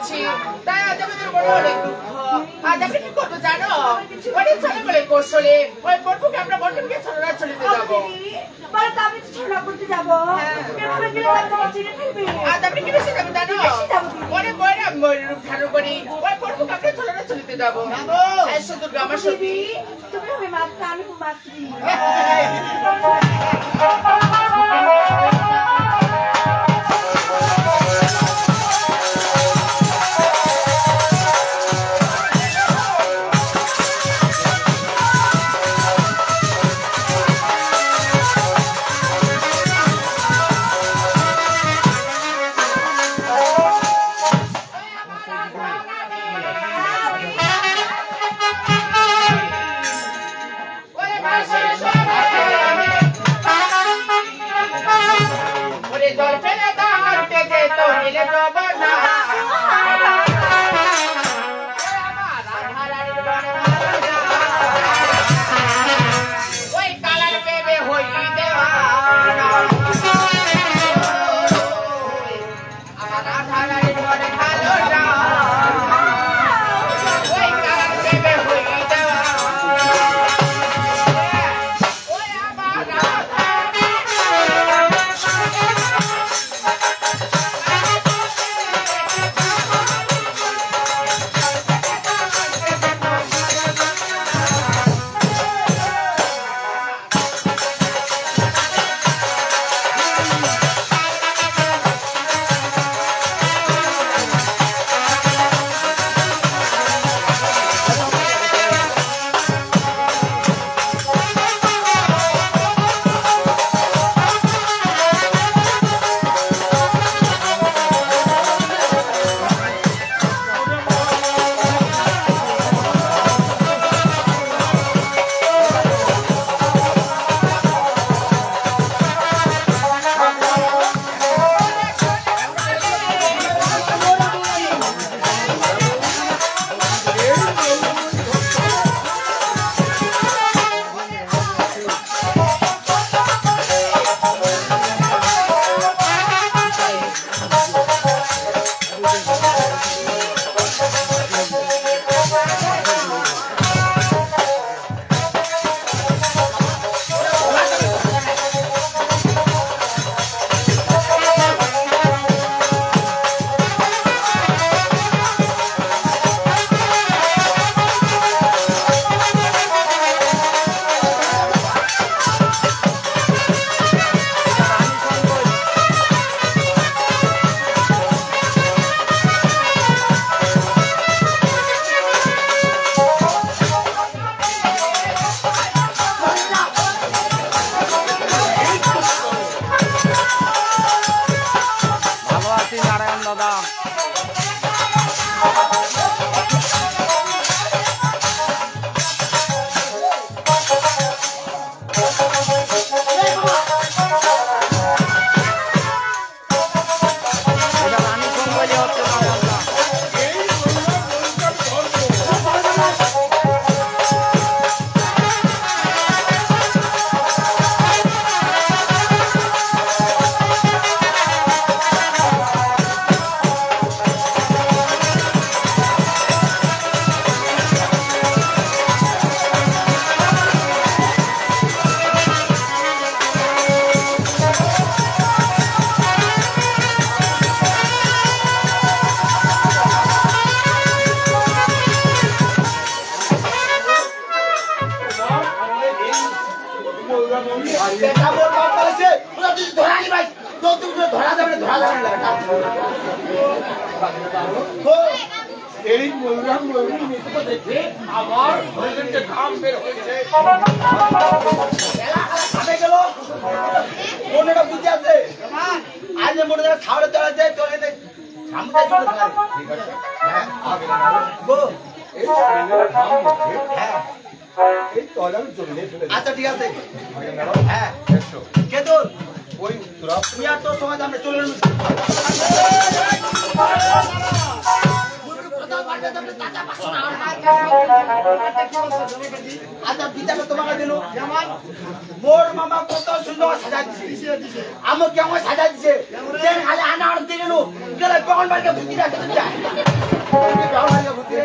যাচ্ছি তাই আজ আমাদের মনে অনেক দুঃখ। আজ আমরা কি করবো জানো? অনেক ছেলে বলে কৌশলে ওই বটুকে আমরা বটুকে ছড়া চলিতে যাবো।
বলো তো আমি ছড়া করতে যাবো। এভাবে গেলে তোমার চিনে ফেলবে।
আজ আমরা কি বেশি যাবো জানো? মনে মনে ময়ূর রূপ ধারণ করি ওই বটুকে আমরা ছড়া চলিতে যাবো। এই সুন্দর আমার সতী
তুমি হবে মাত্র আমি মাতৃ।
এই ময়ূরাম ময়ূরী নৃত্য দেখে আমার শরীরে ঘাম বের হয়েছে।
গেল মনেটা বুঝে আছে আজ মনে যারা খাওয়ারে চলা যায় চলে দেয় সামনে চলে যায়।
ঠিক আছে, হ্যাঁ আগে
গো
এই শরীরের ঘাম দেখে
হ্যাঁ
এই তলার জন্য চলে
আচ্ছা ঠিক আছে হ্যাঁ
এসো
কে তোর
ওই উত্তরা
তুই আর তোর সময় আমরা চলে আচ্ছা বিচার তোমাকে দিল মোর মামা কত সুন্দর সাজা দিছে আমি কেমন সাজা দিছে দেন খালি আনা আর দিল গেলে বগল মার্কে বুদ্ধি রাখতে যায় বগল মার্কে বুদ্ধি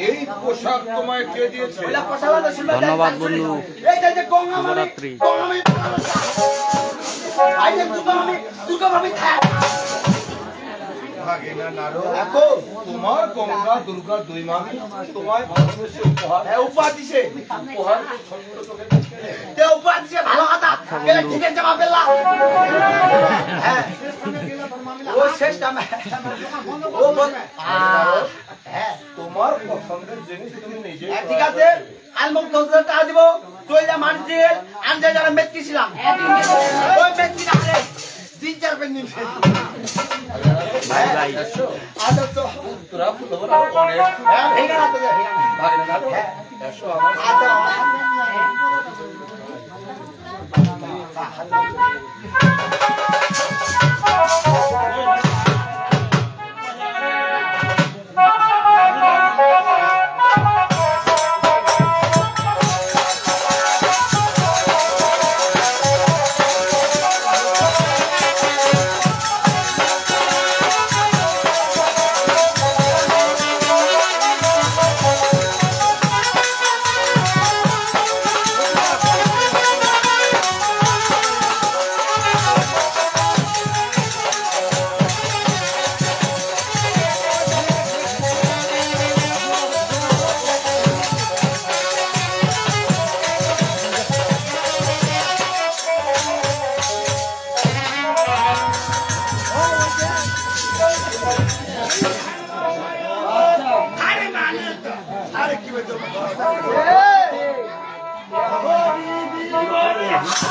এই পোশাক তোমায় কে দিয়েছে?
ওলা পোশাকটা শুনবা
ধন্যবাদ বন্ধু।
এই যে গঙ্গা মামি
শুভরাত্রি।
গঙ্গা মামি আই যে দুর্গা মামি থাক
ভাগিনা নারো,
দেখো
তোমার গঙ্গা দুর্গা দুই মামি তোমায় ভালোবেসে উপহার
উপহার দিছে
উপহার ছোট্ট চোখে দেখে।
তে উপহার দিছে ভালো কথা গেলে টিকেট জমা পেলা হ্যাঁ ও শেষ টাইম ও বল হ্যাঁ
তোমার পছন্দের জিনিস তুমি নিজে
ঠিক আছে আলমক 10,000 টাকা দিব চইলা মানছে আনজা যারা মেটকি ছিলাম ওই মেটকি না রে 3-4 পেন নিছে
ভাই ভাই
আদা তো
তোরা ফুলবো না অনেক
হ্যাঁ ঠিক আছে
ভাগিনা নারো এসো আমার
আদা Yeah.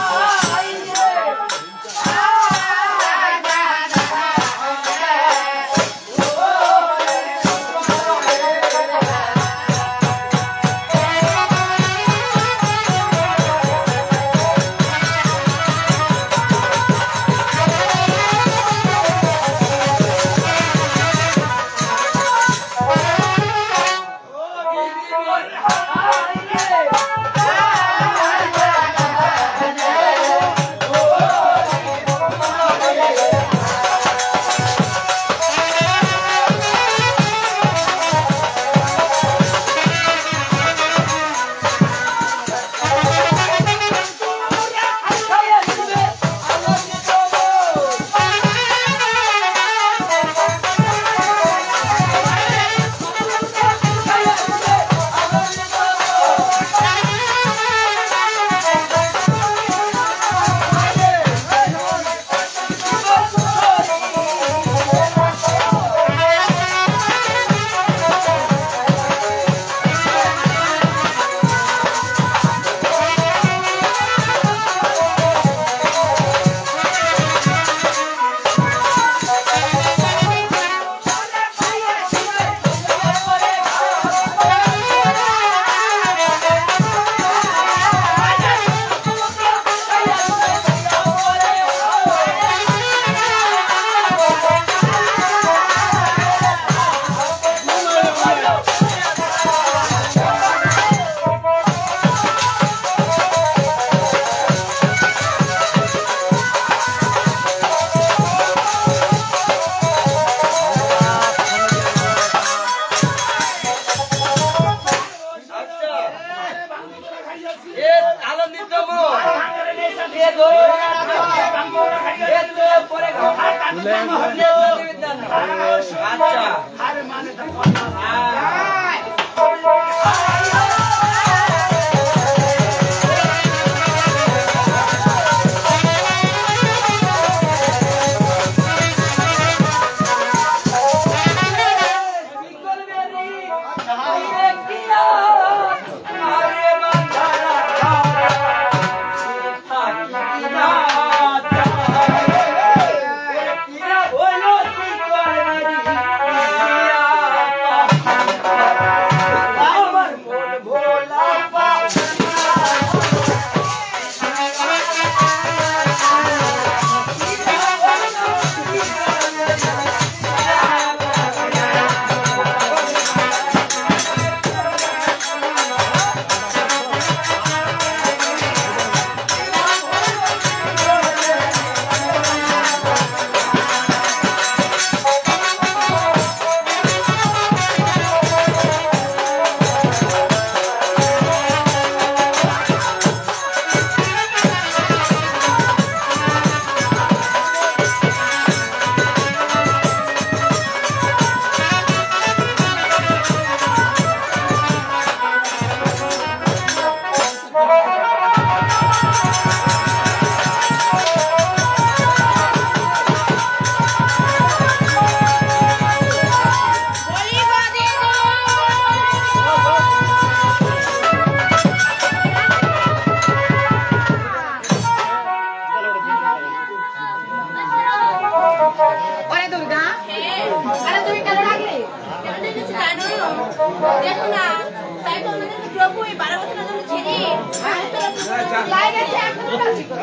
লাইনেতে এখন রাজি করে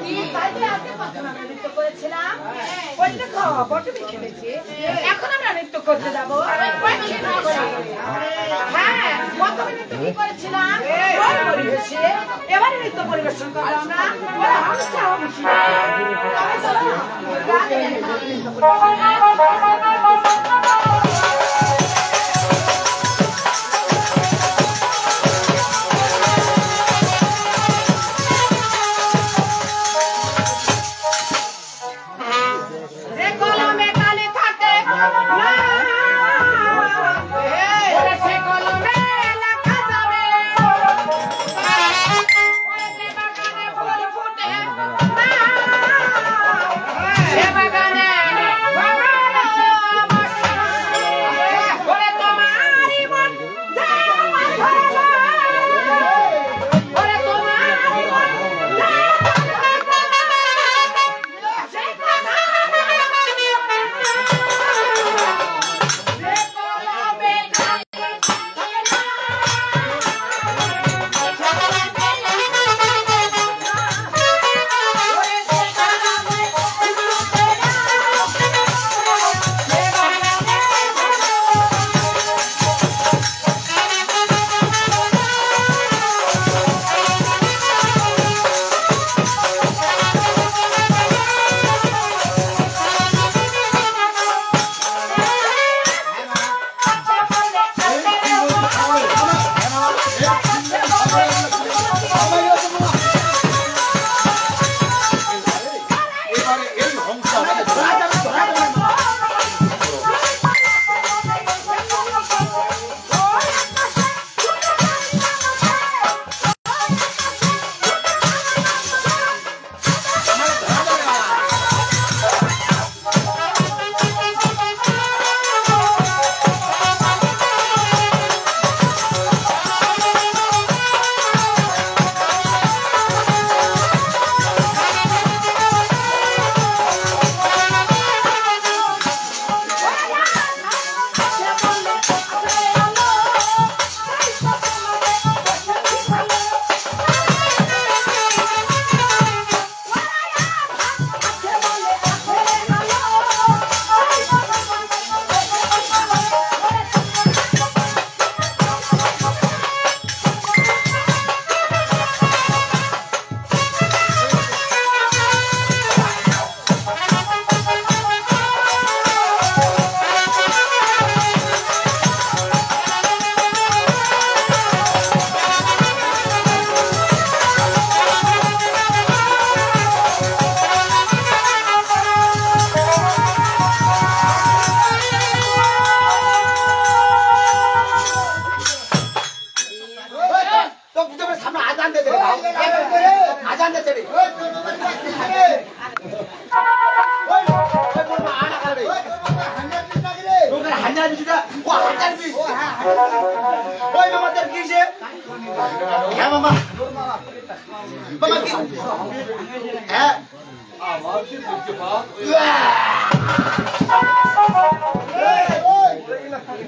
কি কাজে আজকে কত আমরা নৃত্য করেছিলাম ওই দেখো বটবি খেলেছি এখন আমরা নৃত্য করতে যাবো হ্যাঁ কত নৃত্য কি করেছিলাম ওই পরিবেশে এবারে নৃত্য পরিবেশন করবো আমরা ওরা হাসছে হাসি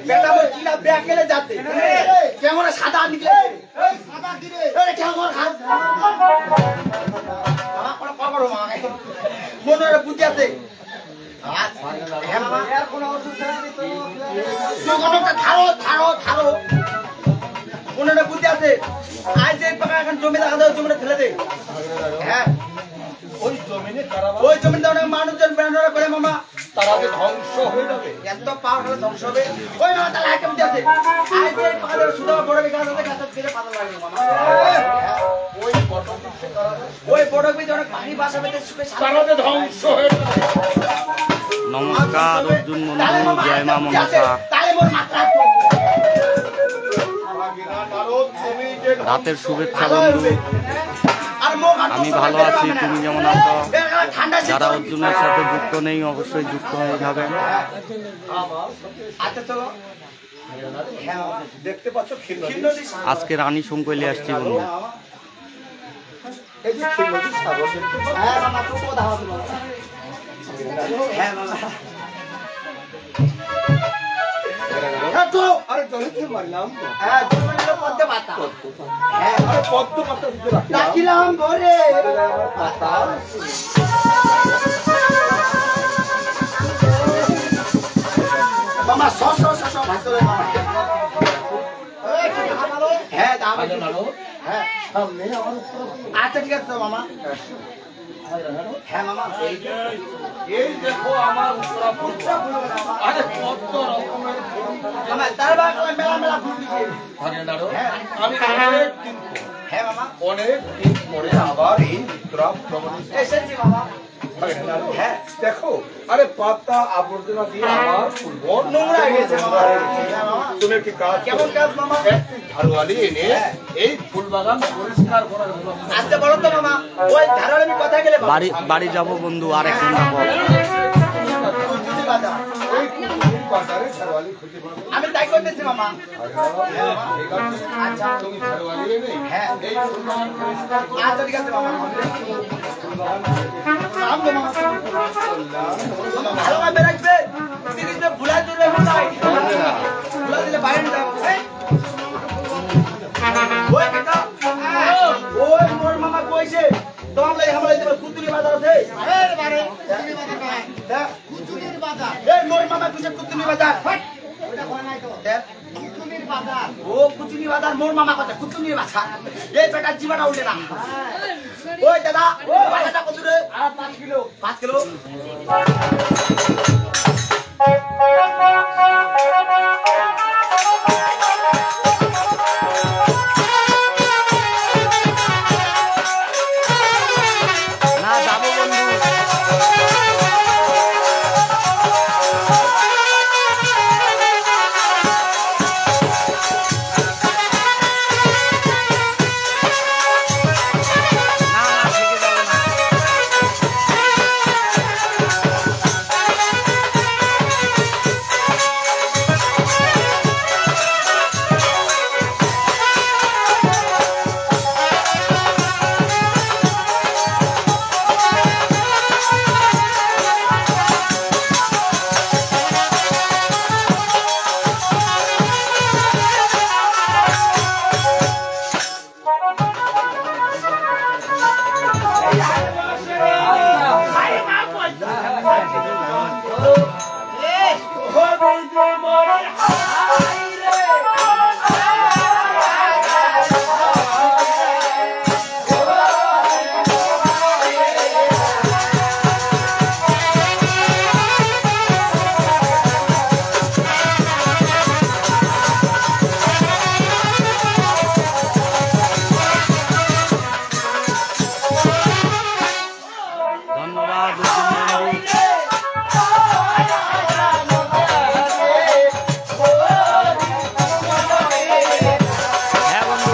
बेटा वो कीड़ा ब्याह के ले जाते कैमरा सादा निकले सादा गिरे अरे क्या मोर खा मामा कोन पकड़ो मामा मोनरे बुझाते হ্যাঁ মামা এর কোন অসুবিধা নেই তো জগনটা থারো থারো থারো মোনরে বুঝাতে আজ এই পাকা এখন জমি লাগা দাও জমিতে ফেলে দে হ্যাঁ
ওই জমিনে কারাবা
ওই জমিতে অনেক মানুষজন বেড়ানোর করে মামা
তারা যে ধ্বংস হয়ে যাবে
এত পাওয়ার হলে ধ্বংস হবে ওই মামা তাহলে আইটেম দিতে আজ এই পাকা সুদা বড় বিকাশ আছে কাছে ফিরে পাতা লাগে মামা
ওই বটবৃক্ষে কারাবা
ওই বড় বিতে অনেক পানি বাসাবেতে সুখে
তারা যে ধ্বংস হয়ে যাবে
নমস্কার অর্জুন বন্ধু জয় মা মনসা।
তালে মোর মাত্রা
রাতের শুভেচ্ছা বন্ধু,
আর মুখ
আমি ভালো আছি, তুমি যেমন আছো? যারা অর্জুনের সাথে যুক্ত নেই অবশ্যই যুক্ত হয়ে যাবেন।
আচ্ছা চলো
দেখতে পাচ্ছ
আজকে রানী সংকলে আসছি বন্ধু।
এই যে খিলনদী সাগর দেখতে পাচ্ছ?
হ্যাঁ মামা তো কথা হবে মামা হ্যাঁ মামা হ্যাঁ তো
আরে দলিত মারলাম
হ্যাঁ দুটো পদ্মে বাতা হ্যাঁ
পদ্ম পাতা দিতে
রাখিলাম ঘরে
পাতা
মামা ভিতরে মামা হ্যাঁ দাম হ্যাঁ
সামনে আমার
আচ্ছা ঠিক আছে তো মামা হ্যাঁ মামা
এই দেখো আমার উত্তরা আরে কত রকমের
মামা তারপর মেলা মেলা ফুল দিকে
আরে দাঁড়ো আমি অনেক দিন
হ্যাঁ মামা
অনেক দিন পরে আবার এই উত্তরা ভ্রমণে
এসেছি মামা
হ্যাঁ দেখো আরে পাতা আবর্জনা দিয়ে আমার ফুলবন
নোংরা হয়ে গেছে মামা হ্যাঁ মামা
তুমি কি কাজ
কেমন কাজ মামা
একটি ঝাড়ুয়ালি এনে এই ফুল বাগান পরিষ্কার করার জন্য
আচ্ছা বলো তো মামা ওই ধারার আমি কথা গেলে
বাড়ি যাব বন্ধু আর 1 ঘন্টা পর।
এই বাজারে ঝাড়ুয়ালি খুঁজে পাবে
আমি তাই করতেছি মামা
ঠিক আছে আচ্ছা তুমি ঝাড়ুয়ালি এনে
হ্যাঁ
এই ফুল বাগান পরিষ্কার করো
আচ্ছা ঠিক আছে মামা নাম দে মামা ভালো ভাবে রাখবে তিরিশে ভুলা দিলে ভুলাই ভুলা দিলে বাইরে যাবো ওই বেটা ওই মোর মামা কইছে তোমার লাগে আমরা দিতে কুতুরি বাজার আছে আরে বারে কুতুরি বাজার নাই দেখ কুতুরির বাজার এই মোর মামা কইছে কুতুরি বাজার ওটা কোন নাই তো দেখ কুতুরির বাজার ও কুতুরি বাজার মোর মামা কথা কুতুরির বাজার এই বেটা জিবাটা উল্টে না ওই দাদা ও বাজারটা কত রে 5 কিলো 5 কিলো
না যাবো বন্ধু। না থেকে যাবো না। ধন্যবাদ বন্ধু। হ্যাঁ বন্ধু।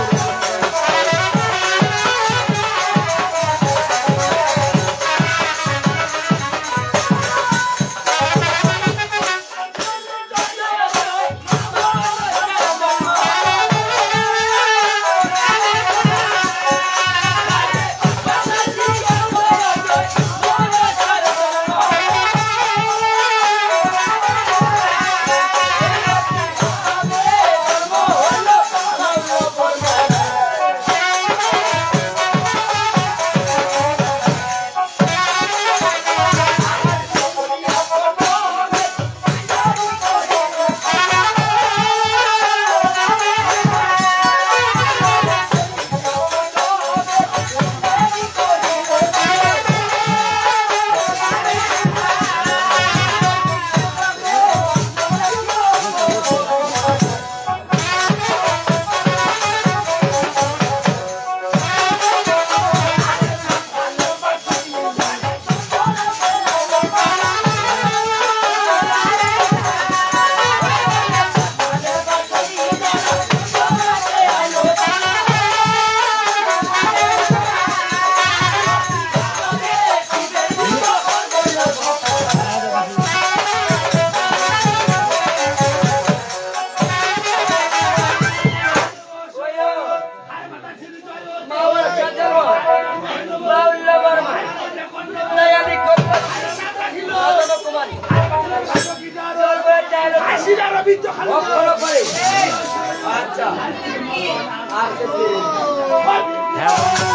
আচ্ছা
হ্যাঁ বন্ধু।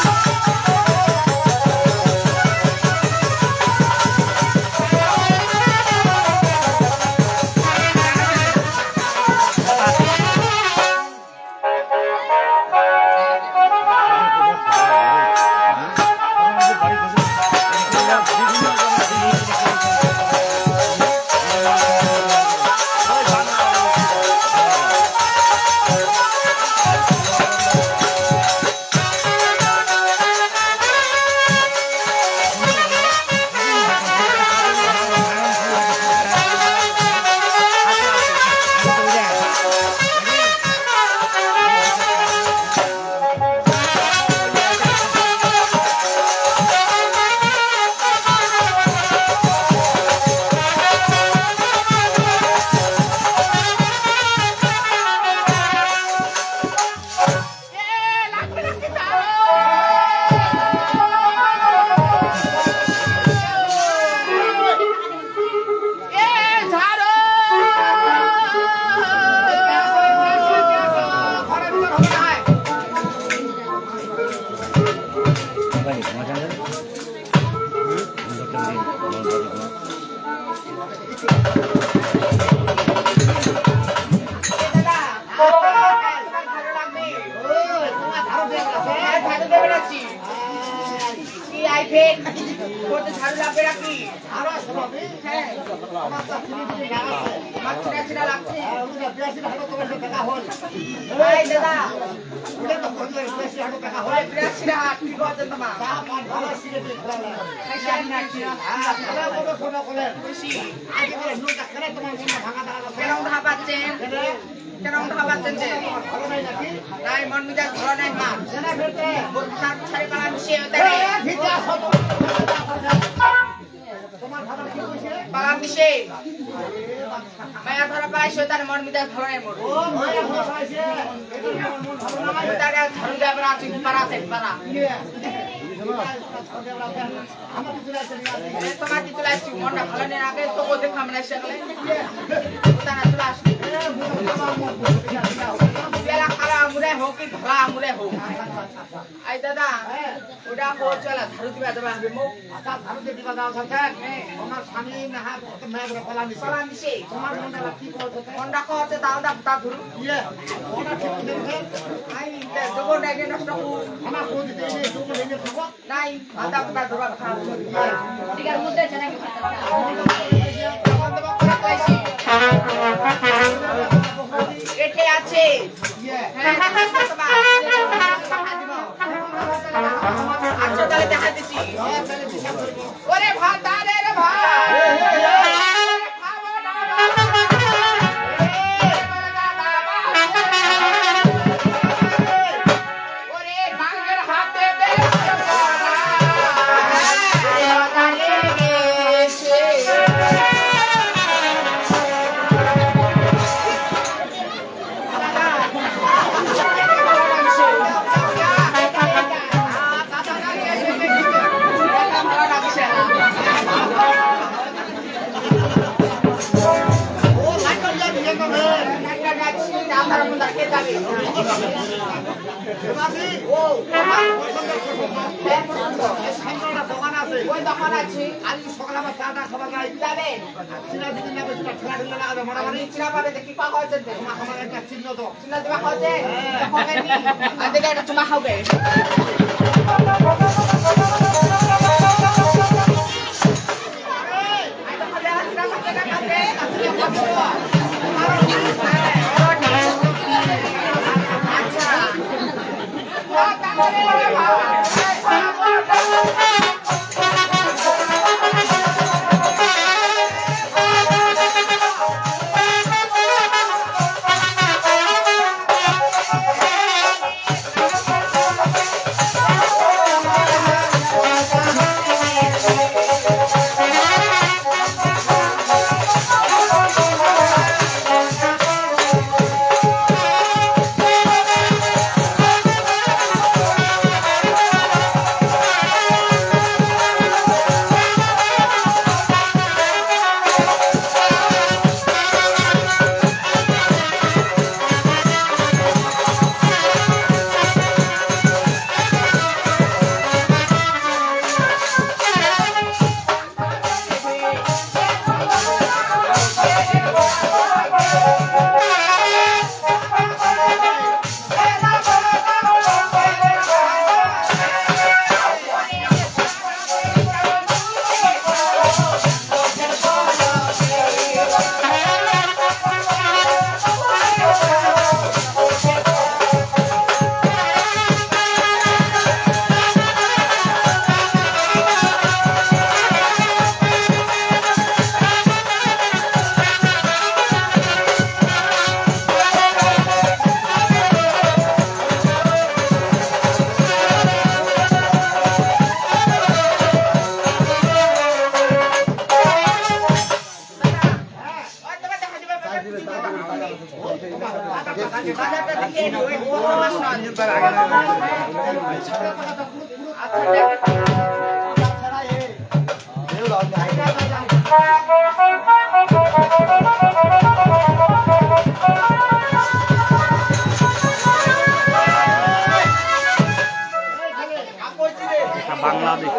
বাংলাদেশ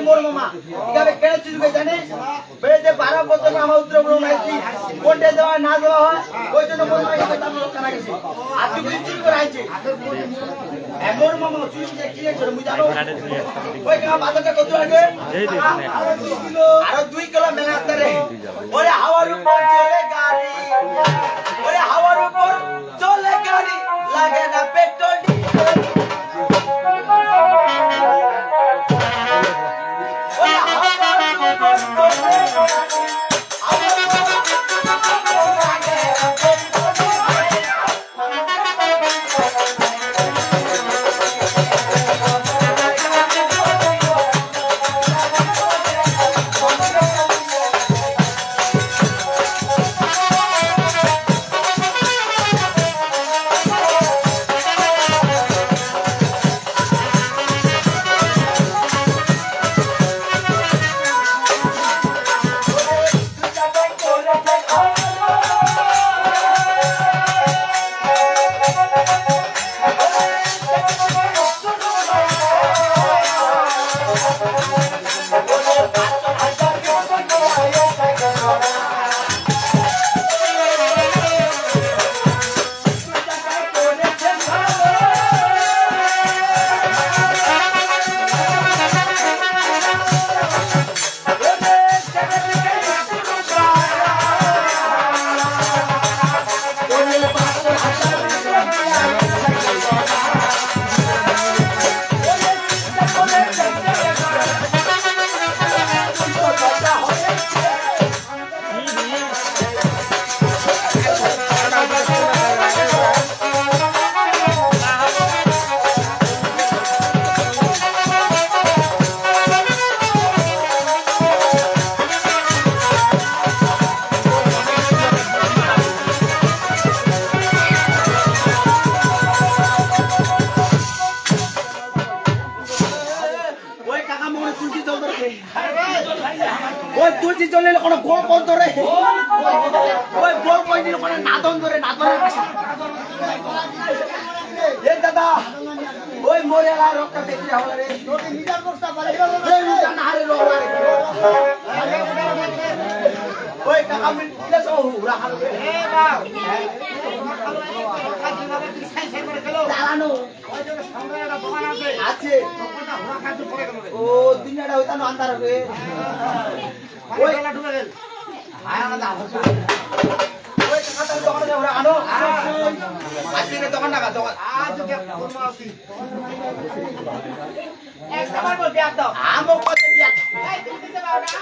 মোর মামা কেন চুরি জানিস বেড়ে 12 বছর আমার উত্তর কোনটা দেওয়া না দেওয়া হয় ওই জন্য আর তুই চুরি করে আইছে মোর মামা চুরি কি মুই জানো ওই বাজারটা কত লাগে আরো 2 কিলো মেহনত করে ওরে হাওয়ার উপর চলে গাড়ি ওরে হাওয়ার উপর চলে গাড়ি লাগে না পেট্রোল তুলসী চলে কোনো গোল কোন ধরে ওই গোল কই দিল কোনো নাদন ধরে এ দাদা ওই মোরেলা রক্ত দেখি হলো রে তোকে মিটার করতে পারে এই মিটার না রে রোগ ওই কাকা মিটলে সব হুরা খালো এ বাপ দালানো ওই যে সামনে একটা দোকান আছে দোকানটা হুরা খাইতে পড়ে গেল ও দুনিয়াটা হইতা না আন্ধার হবে ওই গলা ঢুকে গেল আয়া না দাও ওই কাকা দোকানে যাও আনো আজকে দোকান না দোকান আজ কে কোন আসি এক সময় বল বিয়া দাও আমো কত বিয়া এই দিতে পারো না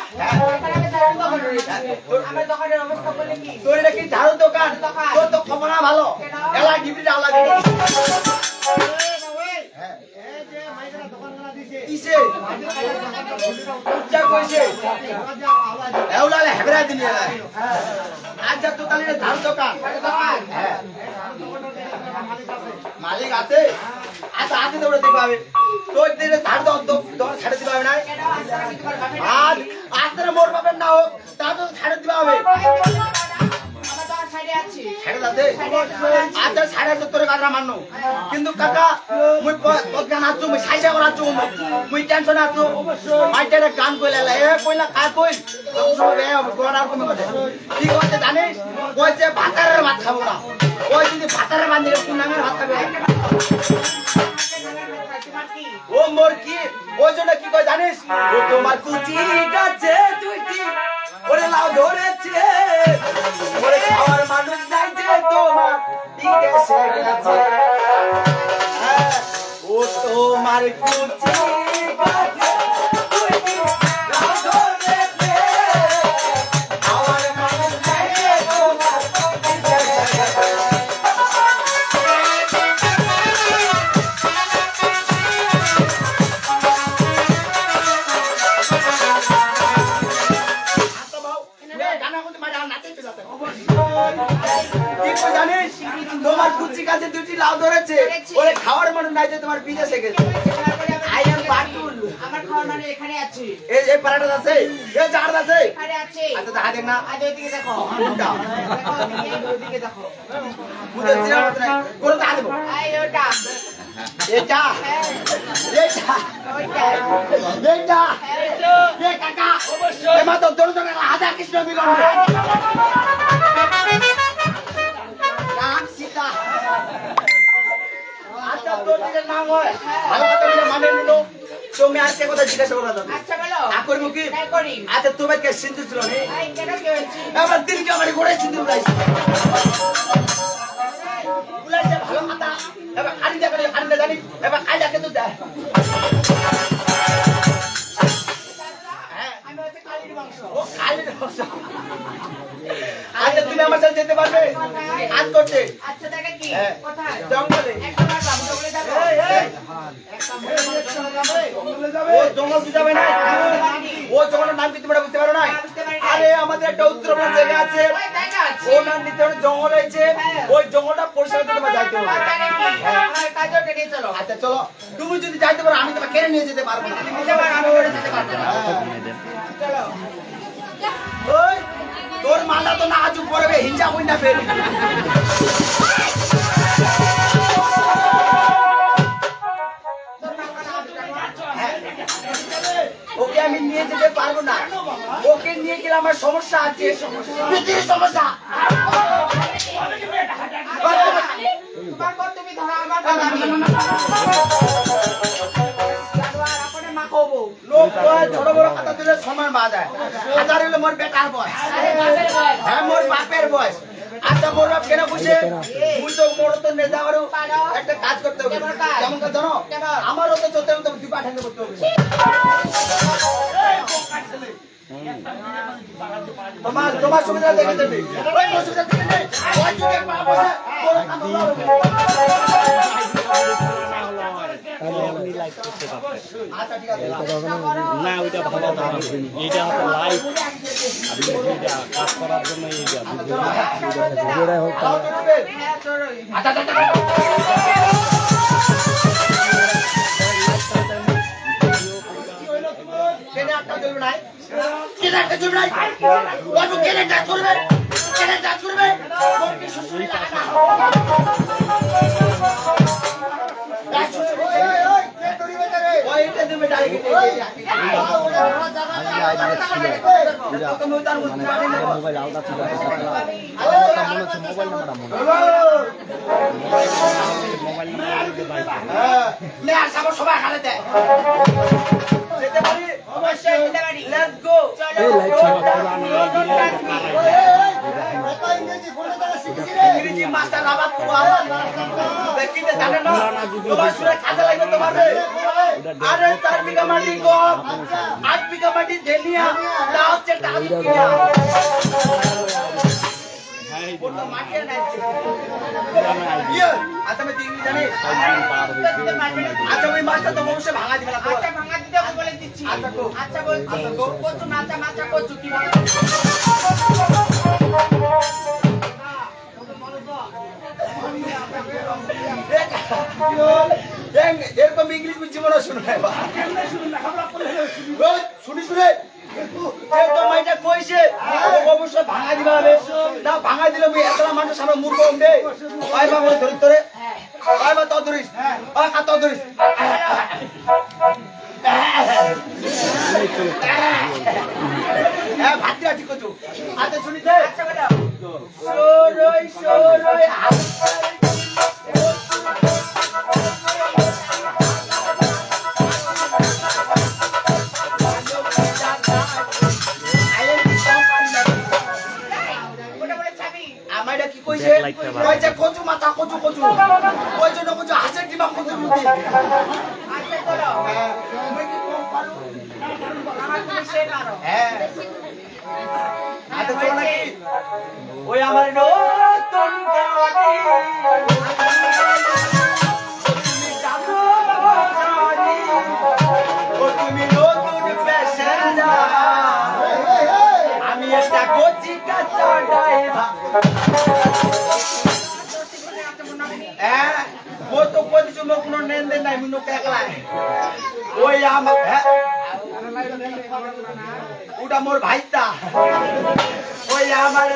আমার দোকানের অবস্থা বলে কি তোর এটা কি ঝাড়ু দোকান তোর তো খবরা ভালো এলা ডিউটি যাও লাগে কিসে যা কইছে এওলালে হেবরা দিনি আজ তো তাহলে ঝাড়ু দোকান হ্যাঁ মালিক আছে আচ্ছা আজকে দৌড়ে দিতে হবে তোর দিনে ঝাড়ু দোকান ছেড়ে দিতে হবে না আজ আজকে মোর পাবেন না হোক তা তো ছেড়ে দিতে হবে আচ্ছা সাড়ে 70 কাকা মানো কিন্তু কাকা মুই গান আছো মুই সাইসা করা আছো মুই টেনশন আছো মাইটারে গান কইলা এ কইলা কা কই সবে গোড়ার কমে কথা কি কইতে জানিস কইছে ভাতারের ভাত খাবো না ওই যদি ভাতারের ভাত দিলে কোন নামের ভাত খাবে ও মোর কি ওই জন্য কি কই জানিস ও তোমার কুচি গাছে দুইটি ওরে লাউ ধরেছে ওরে খাওয়ার মানুষ নাই যে তোমার বিদেশে গেছে ও তোমার কুচি গাছে দুইটি লাউ ধরেছে খাওয়ার মানুষ নাই যে তোমার বিদেশে গেছে লাউ ধরেছে
ধরেছি।
ওরে খাওয়ার মনে নাই যে তোমার বিদেশে গেছে আই এম বাটুল
আমার খাওয়ার মানে এখানে আছে
এই পারাটা আছে এই চাড় আছে
এখানে আছে
আচ্ছা দেখা দেখ না
আজ ওইদিকে দেখো
কোনটা
দেখো ওইদিকে দেখো
মুদে চিরা মত নাই কোন দেখা দেব
আই ওটা
এটা
হ্যাঁ
এটা
ওইটা
এটা এ কাকা এ মা তো দড় দড় রাধা কৃষ্ণ মিলন রাম সীতা আচ্ছা তোর দিকে নাম হয় ভালো কথা বলে মানে নিলো তুমি আজকে কথা জিজ্ঞাসা করা যাবে
আচ্ছা বলো
না করবো কি
নাই করি
আচ্ছা তোমার কে সিন্ধু ছিল না
আই কেন কি হয়েছে
এবার দিনকে আমার ঘোড়ায় সিন্ধু উড়াইছে উড়াইছে ভালো কথা এবার খালি দেখে খালি জানি এবার খালি দেখে তো দেয়
আমি হচ্ছে কালির মাংস
ও খালি দেখো আচ্ছা তুমি আমার সাথে যেতে পারবে কাজ করতে
আচ্ছা দেখা কি
হ্যাঁ।
কোথায়
জঙ্গলে
একটা বার বাবু বলে যাবো একটা
ও জঙ্গল যাবে না ও জঙ্গলের নাম কি তোমরা বুঝতে পারো না
বুঝতে পারি না।
আরে আমাদের একটা উত্তরবঙ্গ জায়গা আছে
ওই জায়গা আছে
ও নাম নিতে হবে জঙ্গল হয়েছে ওই জঙ্গলটা পরিষ্কার করে তোমার যাইতে হবে
আর জানি কি আমার কাজও টেনে চলো
আচ্ছা চলো তুমি যদি যাইতে পারো আমি তোমাকে কেড়ে নিয়ে যেতে পারবো না।
নিতে পারো আমি ওরে যেতে পারবো না চলো
ওই তোর মালা তো না আজু পড়বে হিংসা হই না ফের ওকে আমি নিয়ে যেতে পারবো না ওকে নিয়ে গেলে আমার সমস্যা আছে পৃথিবীর সমস্যা
তোমার পর তুমি ধরো আমার পর আমি জানোয়ার আপনে মা খাবো
লোক কয় ছোট বড় কথা দিলে সময় বাদ যায় হাজার হলো মোর বেটার বয়স হ্যাঁ মোর বাপের বয়স আচ্ছা মোর বাপ কেন বুঝে মুই তো মোর তো নে যাওয়ারও একটা কাজ করতে হবে
কেমন কাজ?
কেমন কাজ জানো
কেমন?
আমারও তো চলতে হবে দুই পা ঠেঙ্গে করতে হবে তোমার সুবিধা দেখে দেবে ওই মোর সুবিধা দেখে দেবে ওই যুগে পা বসে তোর কাজ আচ্ছা ঠিক আছে
না ওইটা ভালো না এইটা হচ্ছে লাইভ এইটা কাজ করার জন্য এইটা
আচ্ছা চলবে
হ্যাঁ চলোই
কেনে একটা চলবে নাই কেনে একটা চলবে নাই বলবো কেনে কাজ করবে কেনে কাজ করবে তোর কি শ্বশুরি লাগে না ওই এটা দেবে ডাইরেক্ট তুমি তার মধ্যে পানি নেবো
মোবাইল আলাদা ছিল মনে হচ্ছে মোবাইল নাম্বারটা মনে
মোবাইল নাম্বার
হ্যাঁ নে আর সবাই খালে দেয় যেতে পারি
অবশ্যই যেতে পারি
লেটস গো
চলো
ইংরেজি মাস্টার রাবাত তোমার দেখিতে জানে না তোমার সুরে কাজে লাগবে তোমার আরে 4 বিঘা মাটি কম 8 বিঘা মাটি দেনিয়া তা হচ্ছে টাকা ওটা মাটি নাই ইয়ে আচ্ছা আমি ইংরেজি জানি আচ্ছা ওই মাছটা তো অবশ্যই ভাঙা দিবে না তো
আচ্ছা ভাঙা দিতে হবে বলে দিচ্ছি
আচ্ছা গো।
আচ্ছা বলছি
আচ্ছা গো।
কচু মাথা মাথা কচু কি ভালো
এরকম ইংলিশ বুঝছি মনে শুনে শুনি শুনে মাইটা কইছে অবশ্যই ভাঙা দিবা হবে না ভাঙা দিলে আমি এত মানুষ আমার মূর্খ দে ওই বাবা ধরি তোরে ওই বা তো ধরিস ওই কা তো ধরিস হ্যাঁ ভাত দিয়া ঠিক কইছো আচ্ছা শুনিতে
আচ্ছা বেটা
সরই সরই
ওটা বলে চাবি
আমাইটা কি কইছে কইছে কচু মাথা কচু কচু ওই জন্য কচু হাসে কিবা কচু রুটি
আচ্ছা চলো
তুমি কি কম পারো
আমার তুমি সে পারো
হ্যাঁ আচ্ছা চলো নাকি ওই আমার নতুন গাড়ি তুমি জানো জানি ও তুমি নতুন প্যাসেঞ্জার আমি একটা কোচি কাঁচা ড্রাইভার হ্যাঁ মোর তো কই দিছো মোর কোনো নেন দেন নাই মুই নোকে একলা ওই আমার হ্যাঁ ওটা মোর ভাইটা ওই আমার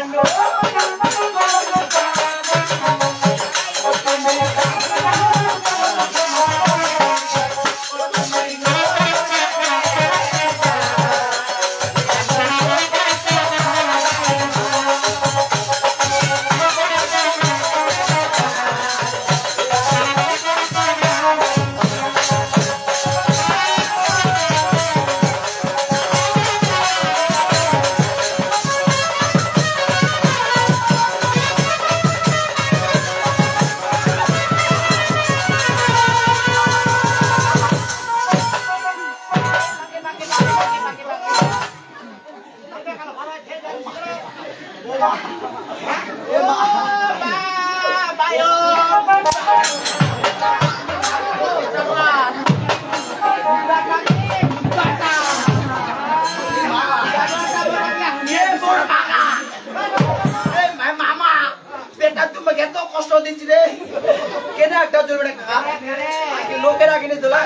লোকেরা কিনে তোলা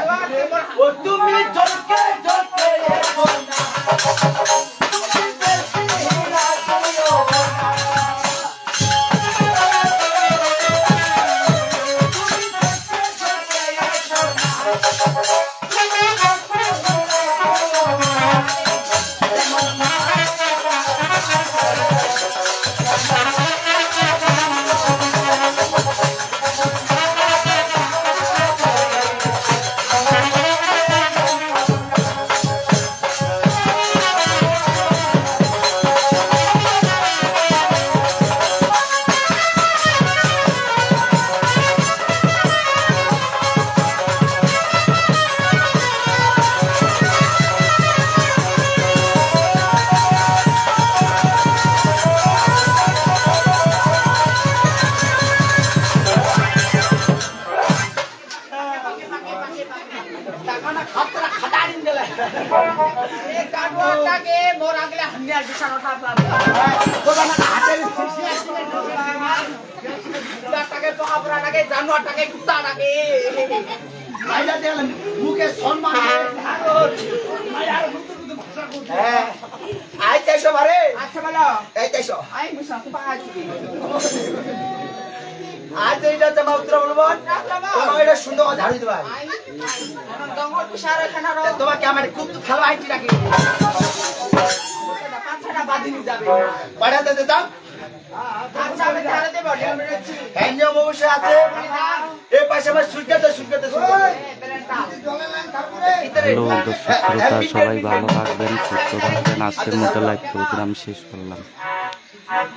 ও তুমি জলকে জলকে মুখে সম্মান আইতেছো বারে
আচ্ছা বলো
এইতেছো
আই মুসা পাঁচি
আজ এইটা জামা উত্তর বলবো তোমার এটা সুন্দর ঝাড়ু দিবা
আই দঙ্গল পিসার এখানে রো
তোমাকে আমার খুব তো ভালো আইটি রাখি
পাঁচটা বাদিনি যাবে
পাড়াতে দাও
আচ্ছা আমি ধারে দেব ডেমরেছি
হ্যান্ডিও অবশ্যই আছে এই পাশে আমার সুইকাতে
বেরেন্টা
হ্যালো দর্শক শ্রোতা, সবাই ভালো থাকবেন, সুস্থ থাকবেন। আজকের মতো লাইভ প্রোগ্রাম শেষ করলাম।